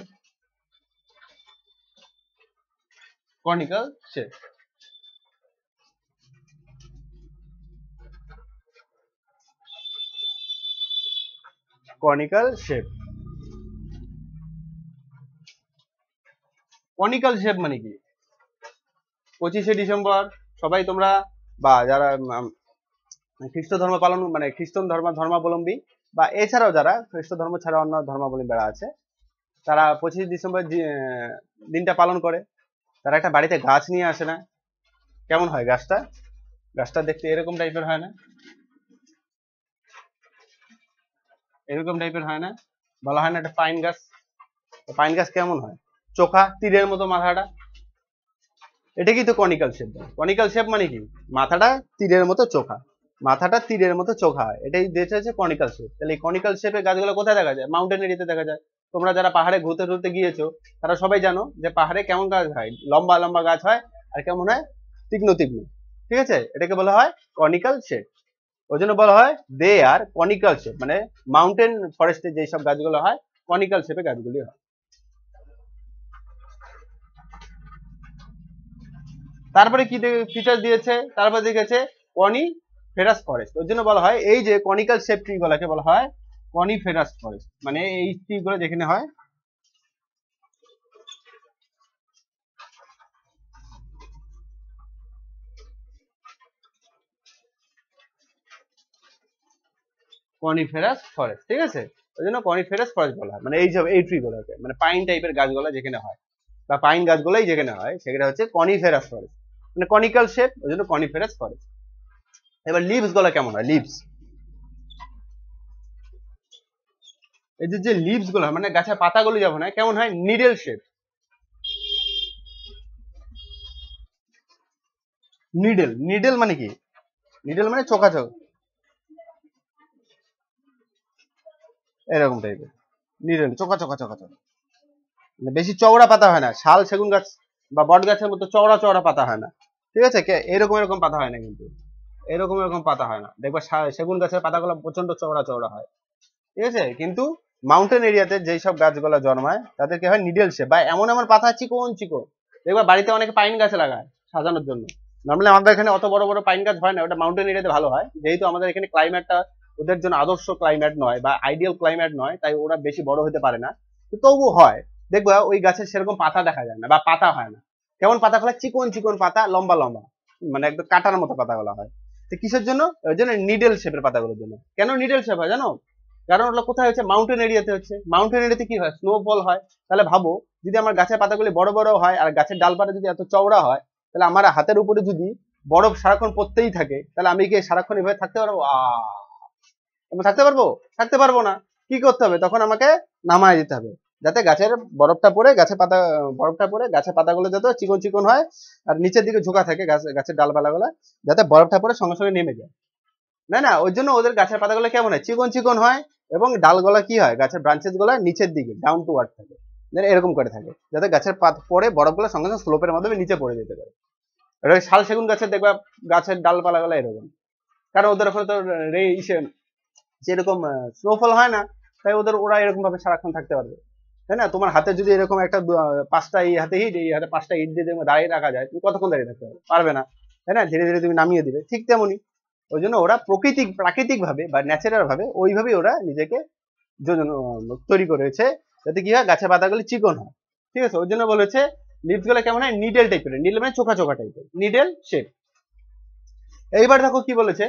conical shape, conical shape. Conical shape মানে কি? 25শে ডিসেম্বর সবাই তোমরা, বা যারা খ্রিস্ট ধর্ম পালন, মানে খ্রিস্টান ধর্মাবলম্বী, বা এছাড়াও যারা খ্রিস্ট ধর্ম ছাড়া অন্য ধর্মাবলম্বীরা আছে, তারা 25শে ডিসেম্বর দিনটা পালন করে। তারা একটা বাড়িতে গাছ নিয়ে আসে না? কেমন হয় গাছটা? গাছটা দেখতে এরকম টাইপের হয় না? এরকম টাইপের হয় না? বলা হয় না একটা পাইন গাছ? পাইন গাছ কেমন হয়? চোখা, তীরের মতো মাথাটা, এটা কি তো কনিক্যাল শেপ। কনিক্যাল শেপ মানে কি? মাথাটা তীরের মতো চোখা, মাথাটা তীরের মতো চোখা হয়, এটাই যেটা হচ্ছে কনিক্যাল শেপ। তাহলে এই কনিক্যাল শেপের গাছগুলো কোথায় দেখা যায়? মাউন্টেন এরিয়াতে দেখা যায়। তোমরা যারা পাহাড়ে ঘুরতে ঘুরতে গিয়েছো তারা সবাই জানো যে পাহাড়ে কেমন গাছ হয়, লম্বা লম্বা গাছ হয়, আর কেমন হয়? তীক্ষ্ণ তীক্ষ্ণ। ঠিক আছে, এটাকে বলা হয় কনিক্যাল শেপ। ওই জন্য বলা হয় দে আর কনিক্যাল শেপ, মানে মাউন্টেন ফরেস্টে যেসব গাছগুলো হয় কনিক্যাল শেপে গাছগুলি হয়। তারপরে কি ফিচার দিয়েছে? তারপরে দেখেছে কনিফেরাস ফরেস্ট। ওর জন্য বলা হয় এই যে কনিক্যাল শেপ ট্রি গুলাকে বলা হয় কনিফেরাস ফরেস্ট মানে এই ট্রি গুলো যেখানে হয় কনিফেরাস ফরেস্ট, ঠিক আছে? ওই জন্য কনিফেরাস ফরেস্ট বলা হয়, মানে এই যে এই ট্রি গুলোকে, মানে পাইন টাইপের গাছগুলো যেখানে হয় বা পাইন গাছগুলোই যেখানে হয় সেখানে হচ্ছে কনিফেরাস ফরেস্ট, মানে কনিক্যাল শেপ, ওই জন্য কনিফেরাস ফরেস্ট। এবার লিভস গুলো কেমন হয়? লিভস, এই যে লিভস গুলো মানে গাছের পাতাগুলো যেমন হয় কেমন হয়? Needle shape. নিডল, নিডল মানে কি? নিডল মানে চোখা চোখ, এরকম টাইপের নিডল, চোখা চোখা চোখা চোখা, মানে বেশি চওড়া পাতা হয় না। শাল সেগুন গাছ বা বট গাছের মতো চওড়া চওড়া পাতা হয় না, ঠিক আছে? এরকম এরকম পাতা হয় না, কিন্তু এরকম এরকম পাতা হয় না। দেখবা সেগুন গাছের পাতাগুলো প্রচন্ড চওড়া চওড়া হয়, ঠিক আছে? কিন্তু মাউন্টেন এরিয়াতে যেই সব গাছগুলো জন্মায় তাদেরকে হয় নিডল শেপ বা এমন এমন পাতা চিকন চিকন। দেখবা বাড়িতে অনেকে পাইন গাছ লাগায় সাজানোর জন্য। নর্মালি আমাদের এখানে অত বড় বড় পাইন গাছ হয় না, ওটা মাউন্টেন এরিয়াতে ভালো হয়, যেহেতু আমাদের এখানে ক্লাইমেটটা ওদের জন্য আদর্শ ক্লাইমেট নয় বা আইডিয়াল ক্লাইমেট নয়, তাই ওরা বেশি বড় হতে পারে না। তবু হয়, দেখবা ওই গাছের সেরকম পাতা দেখা যায় না বা পাতা হয় না। কেমন পাতা ফেলে? চিকন চিকন পাতা, লম্বা লম্বা, মানে একদম কাটার মতো পাতাগুলো হয়। তো কিসের জন্য? ওই জন্য নিডল শেপের পাতাগুলোর জন্য। কেন নিডল শেপ হয় জানো? কারণ ওটা কোথায় হচ্ছে? মাউন্টেন এরিয়াতে হচ্ছে। মাউন্টেন এরিয়াতে কি হয়? স্নোফল হয়। তাহলে ভাবো, যদি আমার গাছের পাতাগুলি বড় বড় হয় আর গাছের ডালপালা যদি এত চওড়া হয়, তাহলে আমার হাতের উপরে যদি বরফ সারাক্ষণ পড়তেই থাকে, তাহলে আমি কি সারাক্ষণ এভাবে থাকতে পারবো? আমি থাকতে পারবো? থাকতে পারবো না। কি করতে হবে? তখন আমাকে নামায় দিতে হবে, যাতে গাছের বরফটা পড়ে গাছের পাতা, বরফটা পড়ে গাছের পাতাগুলো যাতে চিকন চিকন হয় আর নিচের দিকে ঝোঁকা থাকে গাছের ডালপালাগুলো, যাতে বরফটা পড়ে সঙ্গে সঙ্গে নেমে যায়। না না, ওই জন্য ওদের গাছের পাতাগুলো কেমন হয়? চিকন চিকন হয়, এবং ডালগুলা কি হয়? গাছের ব্রাঞ্চেস গুলো নিচের দিকে ডাউন টু আর্থ থাকে, এরকম করে থাকে, যাতে গাছের পরে বরফগুলো সঙ্গে সঙ্গে স্লোপের মাধ্যমে নিচে পড়ে যেতে পারে। এটা শাল সেগুন গাছের দেখবা গাছের ডালপালাগুলো এরকম, কারণ ওদের ওখানে তো যেরকম স্নোফল হয় না, তাই ওরা এরকম ভাবে সারাক্ষণ থাকতে পারবে, তাই না? তোমার হাতে যদি এরকম একটা পাঁচটা এই হাতে হিট, এই হাতে পাঁচটা ইট দিয়ে দাঁড়িয়ে রাখা যায়, তুমি কতক্ষণ দাঁড়িয়ে থাকতে পারবে না, তাই না? ধীরে ধীরে তুমি নামিয়ে দিবে। ঠিক তেমনই ওই জন্য ওরা প্রাকৃতিক ভাবে বা ন্যাচারাল ভাবে ওইভাবেই ওরা নিজেকে তৈরি করেছে, যাতে কি হয়? গাছের পাতাগুলি চিকন হয়, ঠিক আছে? ওই জন্য বলেছে লিভস গুলো কেমন হয়? নিডেল টাইপের, নিডেল মানে চোখা চোখা টাইপের, নিডেল শেপ। এইবার দেখো কি বলেছে,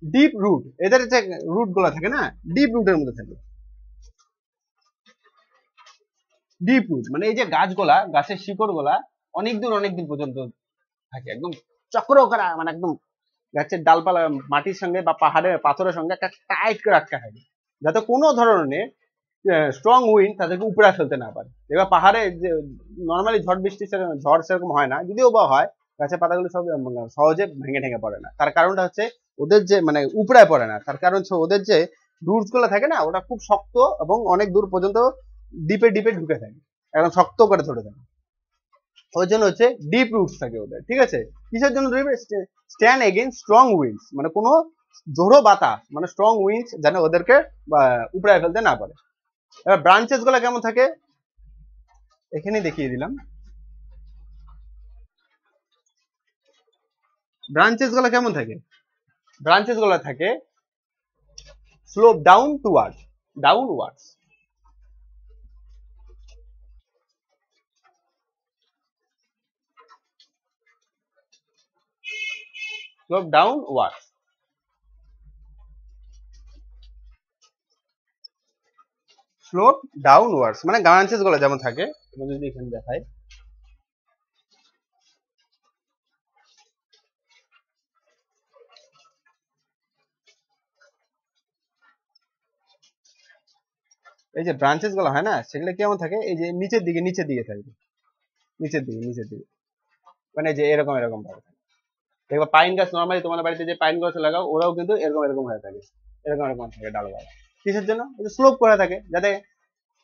ডিপ রুট। এদের যে রুট গুলা থাকে না, ডিপ রুটের মধ্যে থাকে। ডিপ রুট মানে এই যে গাছগুলা, গাছের শিকড় গুলা অনেক দূর পর্যন্ত থাকে, একদম চক্র করা, মানে একদম গাছের ডালপালা মাটির সঙ্গে বা পাহাড়ের পাথরের সঙ্গে একটা টাইট করে আটকা থাকে, যাতে কোনো ধরনের স্ট্রং উইন্ড তাদেরকে উপড়ে ফেলতে না পারে। এবার পাহাড়ে যে নর্মালি ঝড় বৃষ্টি ঝড় সেরকম হয় না, যদিও বা হয়, গাছের পাতাগুলো সব সহজে ভেঙে ঠেঙে পড়ে না। তার কারণটা হচ্ছে ওদের যে মানে উপড়ায় পড়ে না, তার কারণ হচ্ছে ওদের যে রুটস গুলো থাকে না, ওটা খুব শক্ত এবং অনেক দূর পর্যন্ত ডিপে ডিপে ঢুকে থাকে, একদম শক্ত করে ধরে থাকে। ওই জন্য হচ্ছে ডিপ রুটস থাকে ওদের, ঠিক আছে? কিসের জন্য? স্ট্যান্ড এগেইনস্ট স্ট্রং উইন্ডস, মানে কোনো জোড়ো বাতাস, মানে স্ট্রং উইন্ডস যেন ওদেরকে উপড়ায় ফেলতে না পারে। এবার ব্রাঞ্চেস গুলো কেমন থাকে? এখানে দেখিয়ে দিলাম। ব্রাঞ্চেস গুলো কেমন থাকে? ব্রাঞ্চেস গুলো থাকে slope down towards, downwards, slope downwards, slope downwards মানে ব্রাঞ্চেস গুলো যেমন থাকে, যদি এখানে দেখায়, এই যে ব্রাঞ্চেস গুলো হয় না, সেগুলো কেমন থাকে? এই যে নিচের দিকে থাকে, নিচের দিকে, মানে যে এরকম এরকম ভাবে থাকে। দেখো পাইন গাছ নর্মালি তোমাদের বাড়িতে যে পাইন গাছ লাগাও, ওরাও কিন্তু এরকম এরকম হয়ে থাকে, এরকম এরকম থাকে ডালগুলো। কিসের জন্য? স্লোপ করে থাকে, যাতে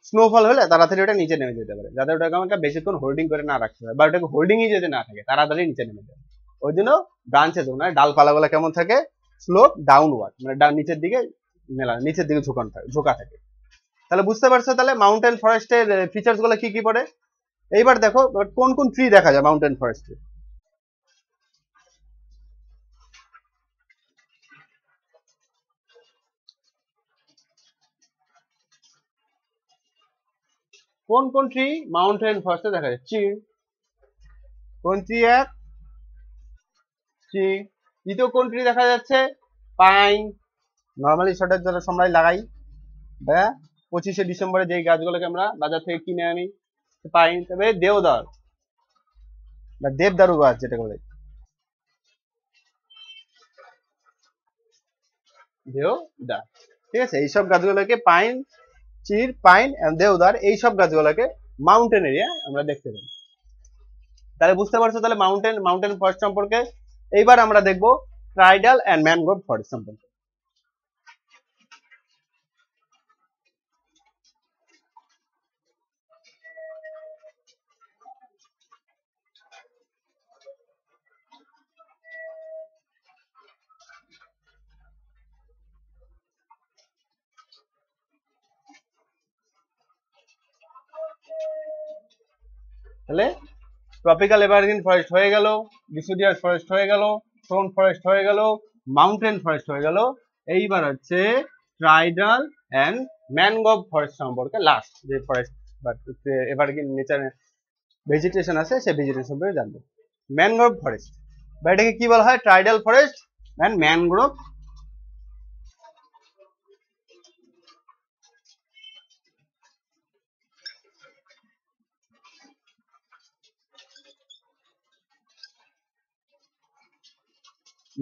স্নোফল হলে তাড়াতাড়ি ওটা নিচে নেমে যেতে পারে, যাতে ওটাকে আমাকে বেশিক্ষণ হোল্ডিং করে না রাখতে হয়, বা ওটাকে হোল্ডিংই যদি না থাকে তাড়াতাড়ি নিচে নেমে যাবে। ওই জন্য ব্রাঞ্চেস মানে ডালপালাগুলো কেমন থাকে? স্লোপ ডাউনওয়ার্ড, মানে নিচের দিকে নিচের দিকে ঝোঁকা থাকে। তাহলে বুঝতে পারছো তাহলে মাউন্টেন ফরেস্টের ফিচার্স গুলো কি কি পড়ে। এইবার দেখো কোন কোন ট্রি দেখা যায় মাউন্টেন ফরেস্টে। কোন কোন ট্রি মাউন্টেন ফরেস্টে দেখা যায়? চীড়। কোন ট্রি? এক চীড়। দ্বিতীয় কোন ট্রি দেখা যাচ্ছে? পাইন। নর্মালি শর্টের জন্য আমরা লাগাই, 25শে ডিসেম্বরে যেই গাছগুলোকে আমরা বাজার থেকে কিনে আনি, পাইন। তবে দেওদার বা দেবদারু গাছ যেটা বলে, দেওদার। ঠিক আছে, এইসব গাছগুলোকে পাইন, চীড়, পাইন এন্ড দেওদার, এইসব গাছগুলোকে মাউন্টেন এরিয়া আমরা দেখতে পাই। তাহলে বুঝতে পারছো তাহলে মাউন্টেন ফরেস্ট সম্পর্কে। এইবার আমরা দেখব ট্রাইডাল এন্ড ম্যানগ্রোভ ফরেস্ট সম্পর্কে। তাহলে ট্রপিক্যাল এভারগ্রিন ফরেস্ট হয়ে গেল, ডিসিডিয়াস ফরেস্ট হয়ে গেল, স্টোন ফরেস্ট হয়ে গেল, মাউন্টেন ফরেস্ট হয়ে গেল। এইবার হচ্ছে ট্রাইডাল এন্ড ম্যানগ্রোভ ফরেস্ট সম্পর্কে লাস্ট যে ফরেস্ট বা এভারগ্রিন নেচার ভেজিটেশন আছে সেই ভেজিটেশন সম্পর্কে জানবো। ম্যানগ্রোভ ফরেস্ট বা এটাকে কি বলা হয়? Tidal forest and mangrove.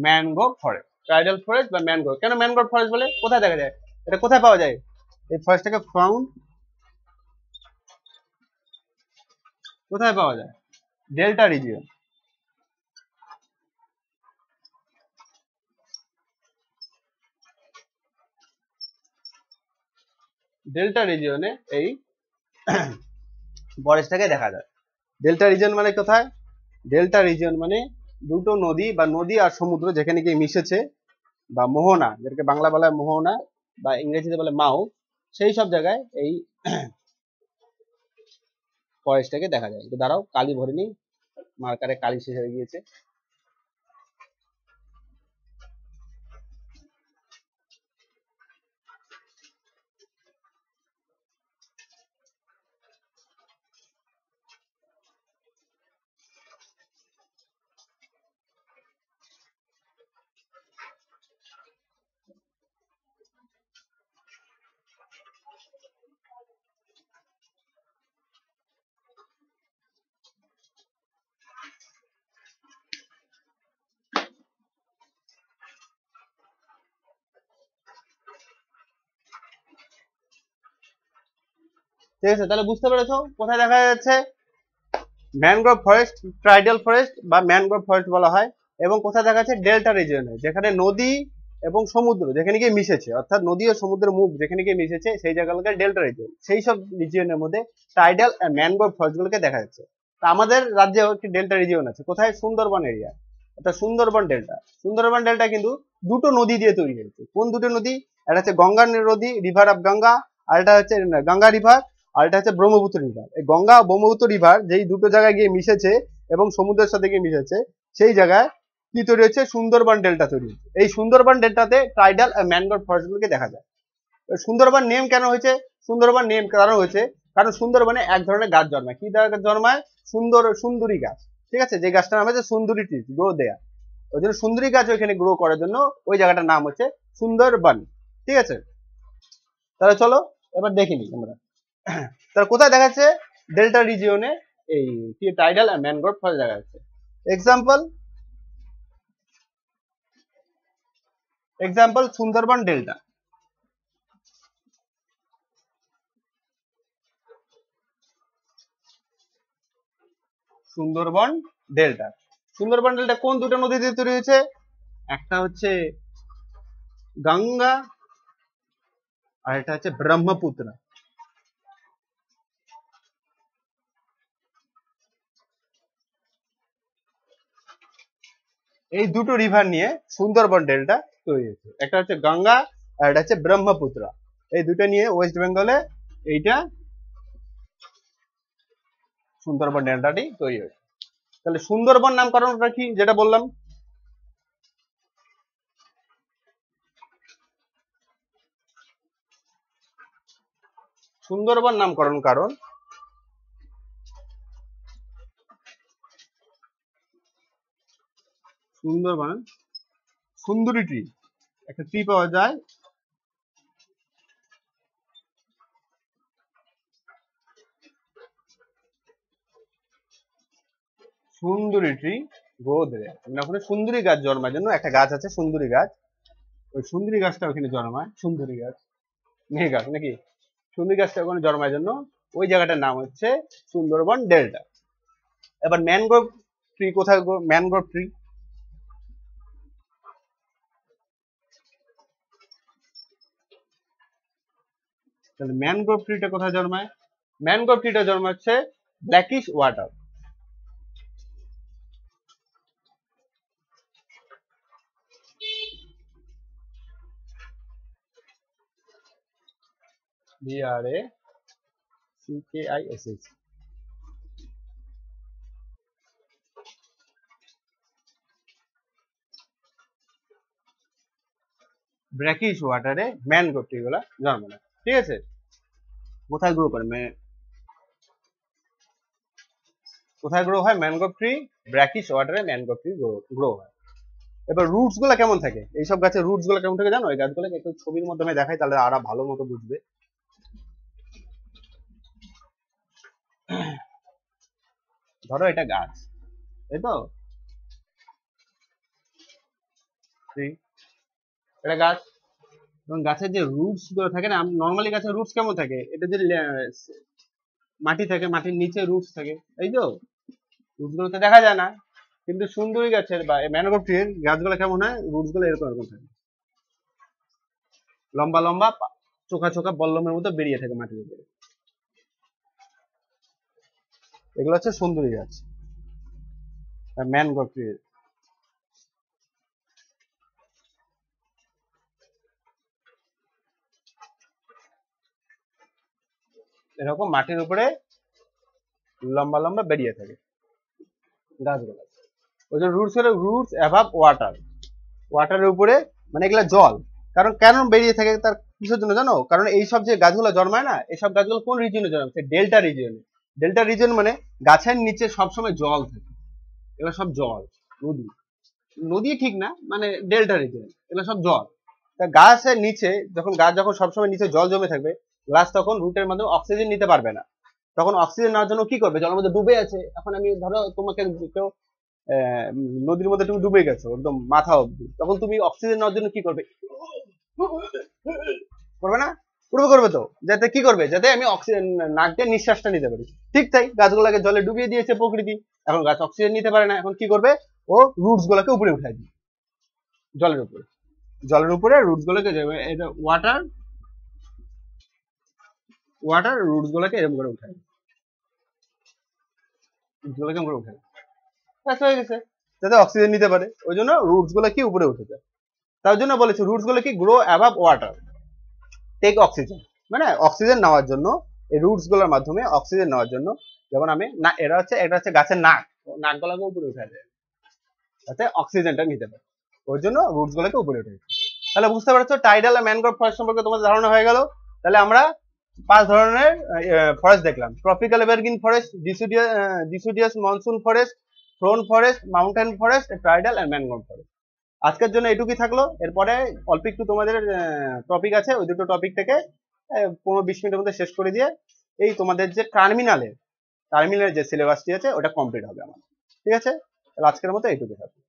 Mangrove forest, tidal forest বা ম্যানগ্রোভ। কেন ম্যানগ্রোভ ফরেস্ট বলে? কোথায় দেখা যায় এটা? কোথায় পাওয়া যায় এই ফরেস্টটাকে? ফাউন্ড কোথায় পাওয়া যায়? Delta region. ডেল্টা রিজিয়নে এই ফরেস্টটাকে দেখা যায়। ডেল্টা রিজিয়ন মানে কোথায়? ডেল্টা রিজিয়ন মানে দুটো নদী বা নদী আর সমুদ্র যেখানে গিয়ে মিশেছে, বা মোহনা, যেটাকে বাংলা বলা হয় মোহনা বা ইংরেজিতে বলে মাউথ, সেই সব জায়গায় এই ফরেস্টটাকে দেখা যায়। একটু দাঁড়াও, কালি ভরে নি, মার্কারে কালি শেষ হয়ে গিয়েছে। ঠিক আছে, তাহলে বুঝতে পেরেছো কোথায় দেখা যাচ্ছে? ম্যানগ্রোভ ফরেস্ট, ট্রাইডাল ফরেস্ট বা ম্যানগ্রোভ ফরেস্ট বলা হয়। এবং কোথায় দেখা যাচ্ছে? ডেল্টা রিজিয়নে, যেখানে নদী এবং সমুদ্র যেখানে গিয়ে মিশেছে, অর্থাৎ নদী ও সমুদ্রের মুখ যেখানে গিয়ে মিশেছে সেই জায়গাগুলোকে ডেল্টা রিজিয়ন। সেই সব রিজিয়নের মধ্যে টাইডাল আর ম্যানগ্রোভ ফরেস্ট গুলোকে দেখা যাচ্ছে। তা আমাদের রাজ্যেও একটি ডেল্টা রিজিয়ন আছে। কোথায়? সুন্দরবন এরিয়া, অর্থাৎ সুন্দরবন ডেল্টা। সুন্দরবন ডেল্টা কিন্তু দুটো নদী দিয়ে তৈরি হয়েছে। কোন দুটো নদী? একটা হচ্ছে গঙ্গা নদী, রিভার অফ গঙ্গা, আর এটা হচ্ছে গঙ্গা রিভার, আর এটা হচ্ছে ব্রহ্মপুত্র রিভার। এই গঙ্গা ব্রহ্মপুত্র রিভার যেই দুটো জায়গায় গিয়ে মিশেছে এবং সমুদ্রের সাথে গিয়ে মিশেছে, সেই জায়গায় কি তৈরি হচ্ছে? সুন্দরবন ডেল্টা তৈরি হচ্ছে। এই সুন্দরবন ডেল্টাতে টাইডাল আর ম্যানগ্রোভ ফরেস্ট গুলোকে দেখা যায়। সুন্দরবন নেম কেন হয়েছে? সুন্দরবন নেম কারণ হয়েছে কারণ সুন্দরবনে এক ধরনের গাছ জন্মায়। কি গাছ জন্মায়? সুন্দরী গাছ। ঠিক আছে, যে গাছটার নাম হচ্ছে সুন্দরী ট্রি, গ্রো দেয়া। ওই জন্য সুন্দরী গাছ ওইখানে গ্রো করার জন্য ওই জায়গাটার নাম হচ্ছে সুন্দরবন। ঠিক আছে, তাহলে চলো এবার দেখে নিই আমরা। তাহলে কোথায় দেখা যাচ্ছে? ডেল্টা রিজিয়নে এই টাইডাল আর ম্যানগ্রোভ ফরেস্ট দেখা যাচ্ছে। Example Sundarban delta. Sundarban delta, Sundarban delta কোন দুটো নদী দিয়ে তৈরি হয়েছে? একটা হচ্ছে গঙ্গা আর এটা হচ্ছে ব্রহ্মপুত্র। এই দুটো রিভার নিয়ে সুন্দরবন ডেল্টা তৈরি হয়েছে। একটা হচ্ছে গঙ্গা আর এটা হচ্ছে ব্রহ্মপুত্র। এই দুটো নিয়ে ওয়েস্ট বেঙ্গলে এইটা সুন্দরবন ডেল্টাটি তৈরি হয়েছে। তাহলে সুন্দরবন নামকরণটা কি যেটা বললাম? সুন্দরবন নামকরণ কারণ সুন্দরবন সুন্দরী ট্রি, একটা ট্রি পাওয়া যায় সুন্দরী ট্রি গ্রোথ রে, মানে ওখানে সুন্দরী গাছ জন্মার জন্য একটা গাছ আছে সুন্দরী গাছ, ওই সুন্দরী গাছটা ওখানে জন্মায়, সুন্দরী গাছ মেয়ে গাছ নাকি, সুন্দরী গাছটা ওখানে জন্মার জন্য ওই জায়গাটার নাম হচ্ছে সুন্দরবন ডেল্টা। এবার ম্যানগ্রোভ ট্রি কোথায়? ম্যানগ্রোভ ট্রি তাহলে ম্যানগ্রোভ ট্রিটা কোথায় জন্মায়? ম্যানগ্রোভ ট্রিটা জন্মাচ্ছে ব্ল্যাকিশ ওয়াটার, BRACKISH, ব্র্যাকিশ ওয়াটারে ম্যানগ্রোভ ট্রি গুলা জন্মায়। ঠিক আছে, কোথায় গ্রো করে? কোথায় গ্রো হয় ম্যানগ্রোভ ট্রি? ব্র্যাকিশ ওয়াটারে ম্যানগ্রোভ ট্রি গ্রো হয়। এবার রুটস গুলা কেমন থাকে? এইসব গাছের রুটস গুলা কেমন থাকে জানো? এই গাছগুলোকে একটু ছবির মাধ্যমে দেখাই, তাহলে আরো ভালো মতো বুঝবে। ধরো এটা গাছ, তাই তো, এটা গাছ, এবং গাছের যে রুটস গুলো থাকে না, নর্মালি গাছের রুটস কেমন থাকে? এটা যে মাটি থাকে, মাটির নিচে রুটস থাকে, তাই তো, রুটস গুলো তো দেখা যায় না, কিন্তু সুন্দরী গাছের বা ম্যানগ্রোভ ট্রির গাছগুলো কেমন হয়? রুটস গুলো এরকম এরকম থাকে, লম্বা লম্বা চোখা চোখা বল্লমের মতো বেরিয়ে থাকে মাটির উপরে, এগুলো হচ্ছে সুন্দরী গাছ ম্যানগ্রোভ ট্রির। এরকম মাটির উপরে লম্বা লম্বা বেরিয়ে থাকে গাছগুলো, ওই জন্য রুটস হলো রুটস অ্যাভাব ওয়াটার, ওয়াটারের উপরে, মানে এগুলা জল। কারণ কেন বেরিয়ে থাকে তার কিসের জন্য জানো? কারণ এইসব যে গাছগুলো জন্মায় না, এইসব গাছগুলো কোন রিজিয়নে জন্মায়? ডেল্টা রিজিয়নে। ডেল্টা রিজিয়ন মানে গাছের নিচে সবসময় জল থাকে, এগুলো সব জল, নদী, নদী ঠিক না, মানে ডেল্টা রিজিয়ন, এগুলো সব জল। তা গাছের নিচে যখন গাছ যখন সবসময় নিচে জল জমে থাকবে, গাছ তখন রুটের মাধ্যমে অক্সিজেন নিতে পারবে না, তখন অক্সিজেন নেওয়ার জন্য কি করবে? জলের মধ্যে ডুবে আছে, এখন আমি ধরো তোমাকে কেউ নদীর মধ্যে তুমি ডুবে গেছো একদম মাথা অব্দি, তখন তুমি অক্সিজেন নেওয়ার জন্য কি করবে? করবে না? করবে তো, যাতে কি করবে? যাতে আমি অক্সিজেন নাক দিয়ে নিঃশ্বাসটা নিতে পারি। ঠিক তাই, গাছগুলোকে জলে ডুবিয়ে দিয়েছে প্রকৃতি, এখন গাছ অক্সিজেন নিতে পারে না, এখন কি করবে? ও রুটস গুলোকে উপরে উঠাই দিবে, জলের উপরে, জলের উপরে রুটস গুলোকে, এটা ওয়াটার, ওয়াটার রুটস গুলোকে এরকম করে উঠায়, রুটস গুলোকে উপরে উঠায়, ব্যাস হয়ে গেছে, যাতে অক্সিজেন নিতে পারে, ওই জন্য রুটস গুলো কি উপরে উঠে যায়। তার জন্য বলেছে রুটস গুলো কি grow above water, take oxygen, মানে অক্সিজেন নেওয়ার জন্য, এই রুটস গুলোর মাধ্যমে অক্সিজেন নেওয়ার জন্য, যেমন আমি না, এটা হচ্ছে গাছের নাক, নাক গুলোকে উপরে উঠে যায় যাতে অক্সিজেনটা নিতে পারে, ওই জন্য রুটস গুলোকে উপরে উঠে। তাহলে বুঝতে পারছো টাইডাল আর ম্যানগ্রোভ ফরেস্ট সম্পর্কে তোমাদের ধারণা হয়ে গেল। তাহলে আমরা 5 ধরনের ফরেস্ট দেখলাম: tropical evergreen forest, deciduous monsoon forest, thorn forest, mountain forest, tidal আর ম্যানগ্রোভ ফরেস্ট। আজকের জন্য এটুকুই থাকলো, এরপরে অল্প একটু তোমাদের টপিক আছে, ওই দুটো টপিক থেকে 15-20 মিনিটের মধ্যে শেষ করে দিয়ে এই তোমাদের যে টার্মিনালের যে সিলেবাসটি আছে ওটা কমপ্লিট হবে আমার। ঠিক আছে, তাহলে আজকের মতো এইটুকুই থাকলো।